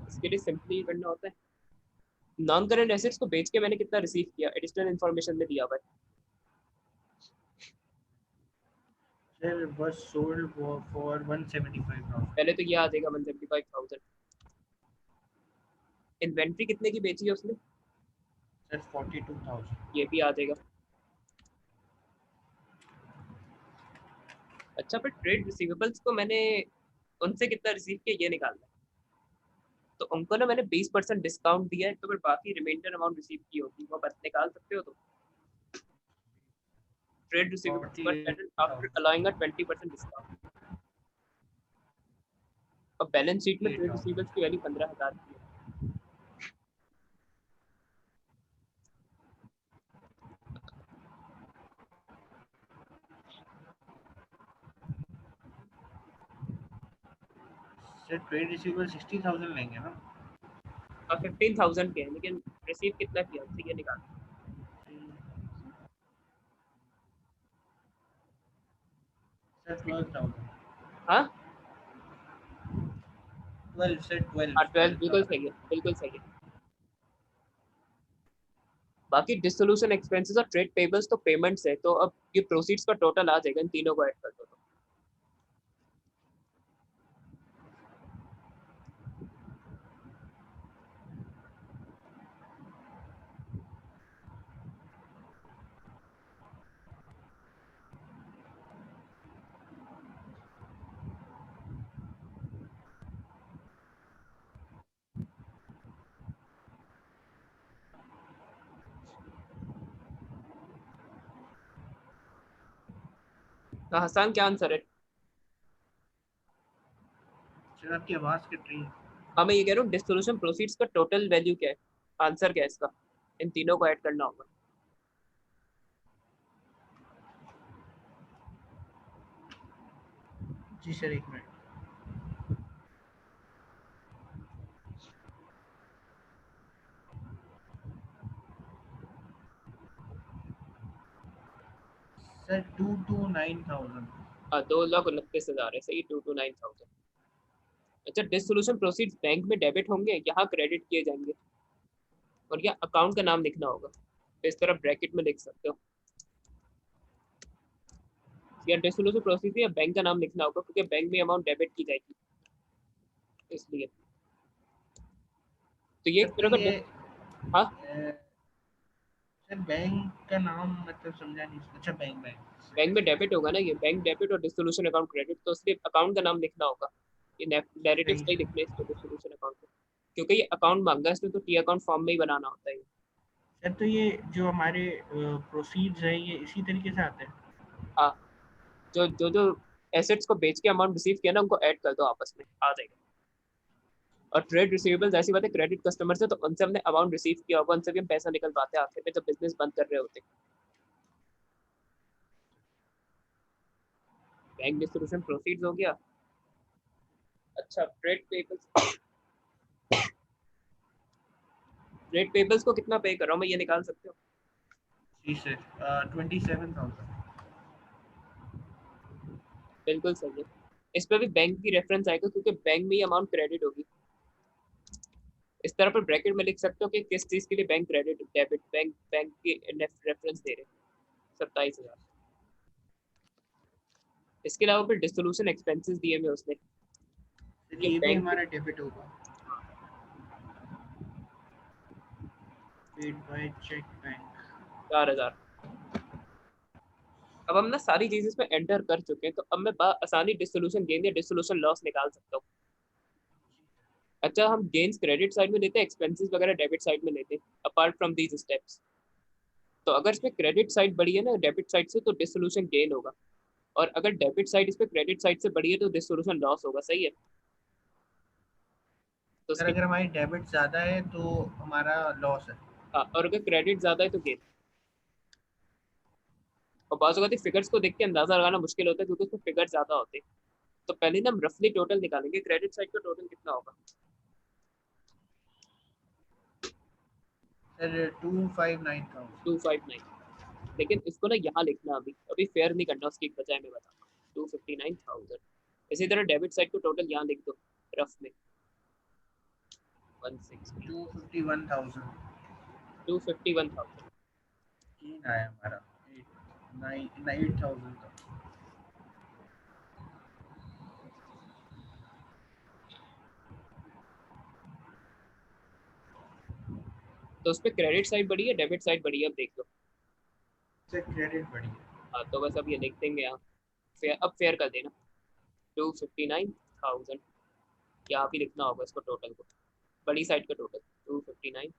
इसके लिए सिंपली करना होता है, नॉन करंट एसेट्स को बेच के मैंने कितना रिसीव किया, एडिशनल इन्फॉर्मेशन में दिया हुआ है। Sir was sold for 175,000। पहले तो ये आ जाएगा 175,000। इन्वेंट्री कितने की बेची है उसने? सर 42,000। ये भी आ जाएगा। अच्छा, फिर ट्रेड रिसीवेबल्स को मैंने उनसे कितना रिसीव किया ये निकालना है, तो उनको ना मैंने 20% डिस्काउंट दिया है, तो फिर बाकी रिमाइंडर अमाउंट रिसीव की होगी वो बस निकाल सकते हो। तो ट्रेड रिसीवेबल्स पर आफ्टर 48,000। अलाउइंग अ 20% डिस्काउंट। अब बैलेंस शीट में ट्रेड रिसीवेबल्स की वैल्यू 15,000 की है। सर ट्रेड रिसीवेबल 60,000 लेंगे ना? और 15,000 के हैं, लेकिन रिसीव कितना किया उससे ये निकाल। सर 12,000। हाँ 12 सर 12 हाँ, 12 बिल्कुल 12,000। सही है, बिल्कुल सही है। बाकी डिसोल्यूशन एक्सपेंसेस और ट्रेड पेबल्स तो पेमेंट्स है, तो अब ये प्रोसीड्स का टोटल आ जाएगा, इन तीनों को ऐड कर दो तो। हाँ, हसन क्या आंसर है? सर आपकी आवाज़ कट रही है। हाँ, मैं ये कह रहा हूँ डिसोल्यूशन प्रोसीड्स का टोटल वैल्यू क्या है, आंसर क्या है इसका, इन तीनों को ऐड करना होगा। जी सर, एक मिनट। सर 229,000। हाँ, 2,29,000 है, सही, 229,000। अच्छा, डिसोल्यूशन प्रोसीड्स बैंक में डेबिट होंगे, यहाँ क्रेडिट किए जाएंगे, और यहाँ अकाउंट का नाम लिखना होगा, तो इस तरह ब्रैकेट में लिख सकते हो, या डिसोल्यूशन प्रोसीड या बैंक का नाम लिखना होगा, क्योंकि बैंक में अमाउंट डेबिट की जाएगी, इसलिए। तो ये एक सर तो तरह ये का हाँ, सर बैंक का नाम मतलब समझा नहीं। अच्छा, बैंक बैंक बैंक में डेबिट होगा ना, ये बैंक डेबिट और डिसोल्यूशन अकाउंट क्रेडिट, तो इसलिए अकाउंट का नाम लिखना होगा। ये नैरेटिव सही सही सर। लिखना है इसको, डिसोल्यूशन अकाउंट को, क्योंकि ये अकाउंट मांगा है इसमें, तो टी अकाउंट फॉर्म में ही बनाना होता है। सर तो ये जो हमारे प्रोसीड्स है ये इसी तरीके से आते हैं। हाँ, जो एसेट्स को बेच के अमाउंट रिसीव किया ना, उनको ऐड कर दो, आपस में आ जाएगा। और ट्रेड रिसीवेबल्स ऐसी बात है, क्रेडिट कस्टमर से, तो उनसे हमने अमाउंट रिसीव किया होगा, उनसे भी हम पैसा निकलवाते हैं आखिर में जब बिजनेस बंद कर रहे होते हैं। बैंक डिस्ट्रीब्यूशन प्रोसीड्स हो गया। अच्छा, ट्रेड पेबल्स को कितना पे कर रहा हूँ मैं, ये निकाल सकते हो? जी सर, 27,000। बिल्कुल सही है। इस पर भी बैंक की रेफरेंस आएगा, क्योंकि बैंक में ही अमाउंट क्रेडिट होगी। इस तरह पर ब्रैकेट में लिख सकते हो कि किस चीज के लिए bank credit debit, bank bank की रेफरेंस दे रहे, 27,000। इसके अलावा फिर डिसोल्यूशन एक्सपेंसेस दिए हुए उसने, सर ये ये भी बैंक हमारा डेबिट होगा। Paid by cheque bank. 4,000। अब हम ना सारी चीजें इसमें एंटर कर चुके हैं, तो अब मैं आसानी डिसोल्यूशन गेन या डिसोल्यूशन लॉस निकाल सकता हूँ। अच्छा, हम गेन्स क्रेडिट साइड में लेते हैं, एक्सपेंसेस वगैरह डेबिट साइड में लेते हैं, अपार्ट फ्रॉम दीज स्टेप्स। तो अगर इसमें क्रेडिट साइड बड़ी है ना डेबिट साइड से, तो डिसोल्यूशन गेन होगा, और अगर डेबिट साइड इस पे क्रेडिट साइड से बड़ी है, तो डिसोल्यूशन लॉस होगा, सही है। तो सर उसके अगर हमारी डेबिट ज़्यादा है तो हमारा लॉस है। हाँ, और अगर क्रेडिट ज्यादा है तो गेन। और बात होती है फिगर्स को देख के अंदाजा लगाना मुश्किल होता है, क्योंकि उसमें फिगर ज्यादा होते हैं। तो पहले ना हम रफली टोटल निकालेंगे, क्रेडिट साइड का टोटल कितना होगा। सर 259,000। 259। लेकिन इसको ना यहाँ लिखना, अभी अभी फेयर नहीं करना, उसकी बजाय मैं बताऊँ। 259,000। इसी तरह डेबिट साइड को टोटल यहाँ लिख दो, रफ में 160। 251,000 251,000। गेन आया हमारा। 8,000 का। तो उस पर क्रेडिट साइड बढ़ी है, डेबिट साइड बढ़ी है, अब देख लो। सर क्रेडिट बढ़ी हाँ, तो बस अब ये लिख देंगे यहाँ, फेयर, अब फेयर कर देना। 259,000, यहाँ भी लिखना होगा इसको टोटल को, बड़ी साइड का टोटल 259।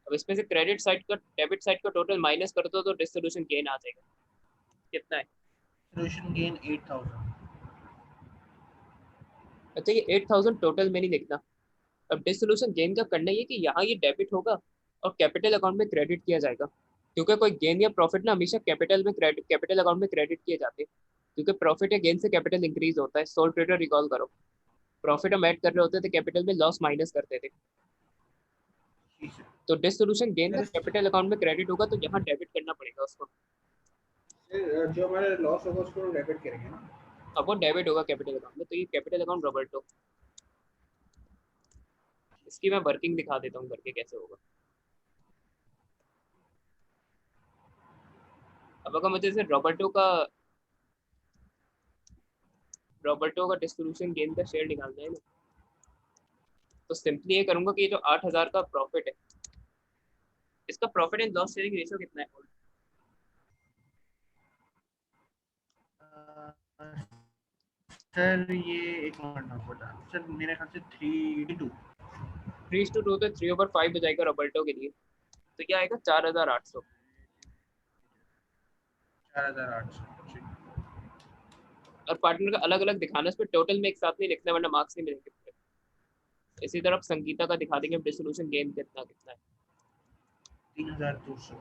अब इसमें से क्रेडिट साइड का डेबिट साइड का टोटल माइनस कर दो, तो डिस्ट्रीब्यूशन गेन आ जाएगा। कितना है? है। Solution gain 8,000। अच्छा, ये 8,000 टोटल में नहीं लिखना। अब डिसोल्यूशन गेन का करना ये कि यहाँ ये डेबिट होगा और कैपिटल अकाउंट में क्रेडिट किया जाएगा, क्योंकि कोई गेन या प्रॉफिट ना हमेशा कैपिटल में क्रेडिट, कैपिटल अकाउंट में क्रेडिट किए जाते हैं, क्योंकि प्रॉफिट या गेन से कैपिटल इंक्रीज होता है। सोल ट्रेडर रिकॉल करो, प्रॉफिट हम ऐड कर रहे होते थे कैपिटल में, लॉस माइनस करते थे। जी सर। तो डिसोल्यूशन गेन ना सर कैपिटल अकाउंट में क्रेडिट होगा, तो यहाँ डेबिट करना पड़ेगा उसको। जो हमारा लॉस होगा उसको डेबिट करेंगे ना। अब वो डेबिट होगा कैपिटल अकाउंट में, तो ये कैपिटल अकाउंट रॉबर्टो। इसकी मैं वर्किंग दिखा देता हूँ करके कैसे होगा। अब अगर मुझे जैसे रॉबर्टो का डिस्ट्रीब्यूशन गेन का शेयर निकालना है ना, तो सिंपली ये करूंगा कि ये जो 8,000 का प्रॉफिट है, इसका profit and loss sharing ratio कितना है? सर ये एक मिनट बता सर, मेरे ख्याल से 3:2। 3:2 तो 3/5 हो जाएगा रॉबर्टो के लिए, तो क्या आएगा 4,800। 4,800। और पार्टनर का अलग अलग दिखाना, इस पर टोटल में एक साथ नहीं लिखना वरना मार्क्स नहीं मिलेंगे। इसी तरह संगीता का दिखा देंगे डिसोल्यूशन गेन कितना कितना है। 3,200।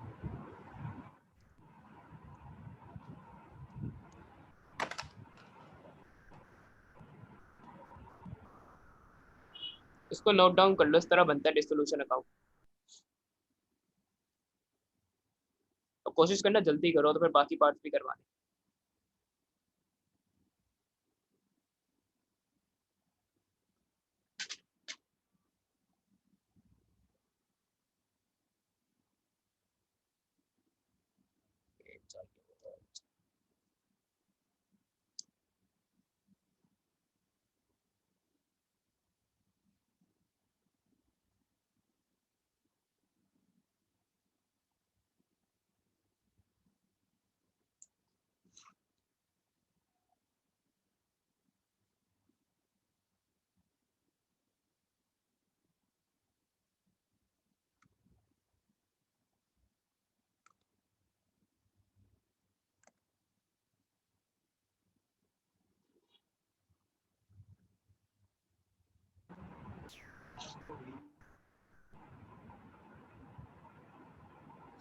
इसको नोट डाउन कर लो, इस तरह बनता है डिसोल्यूशन अकाउंट। और कोशिश करना जल्दी करो, तो फिर बाकी पार्ट्स भी करवाने।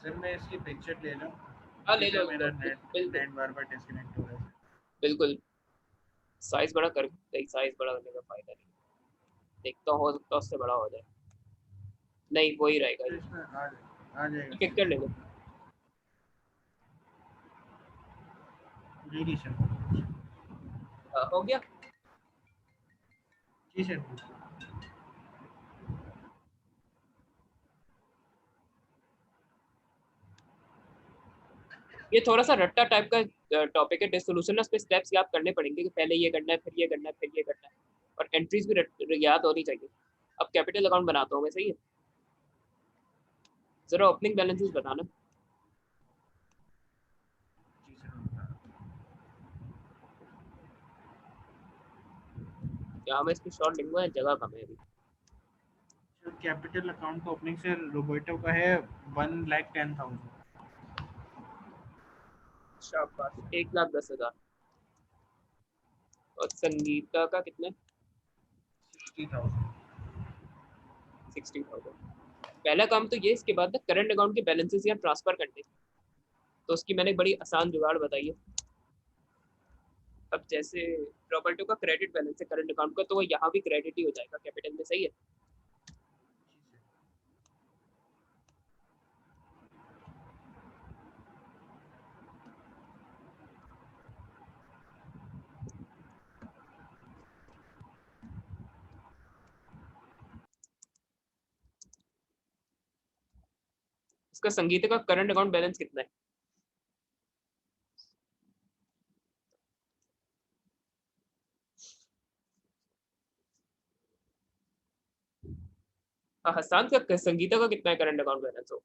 सर मैं इसकी पिक्चर ले लूं? हाँ क्योंकि ले सर लो मेरा बिल्कुल नेट बार बार डिस्कनेक्ट हो रहा है। बिल्कुल। साइज बड़ा कर, साइज बड़ा करने का फायदा नहीं, देखता हो सकता है उससे बड़ा हो जाए। नहीं वही रहेगा सर ये। इसमें आ जाएगा पिक्चर ले लो। सर। जी जी सर। हो गया। जी सर। ये थोड़ा सा रट्टा टाइप का टॉपिक है डिसोल्यूशन, उस पे स्टेप्स याद करने पड़ेंगे कि पहले ये करना है, फिर ये करना है, फिर ये करना है, और एंट्रीज भी याद होनी चाहिए। अब कैपिटल अकाउंट बनाता हूँ मैं, सही है? जरा ओपनिंग बैलेंसेस बताना। जी सर। यहाँ मैं इसकी शॉर्ट लिखूंगा, जगह कम है अभी। सर कैपिटल अकाउंट का ओपनिंग सर रोबोटो का है 1,10,000। शाबाश, 1,10,000। और संगीता का कितना है? 60,000। 60,000। पहला काम तो ये, इसके बाद करंट अकाउंट के बैलेंसेस यहाँ ट्रांसफर करने, तो उसकी मैंने बड़ी आसान जुगाड़ बताई है। अब जैसे रॉबर्टो का क्रेडिट बैलेंस है करंट अकाउंट का, तो वो यहाँ भी क्रेडिट ही हो जाएगा कैपिटल में, सही है? इसका संगीत का करंट अकाउंट बैलेंस कितना है? हाँ, हसान का संगीता का कितना है करंट अकाउंट बैलेंस हो?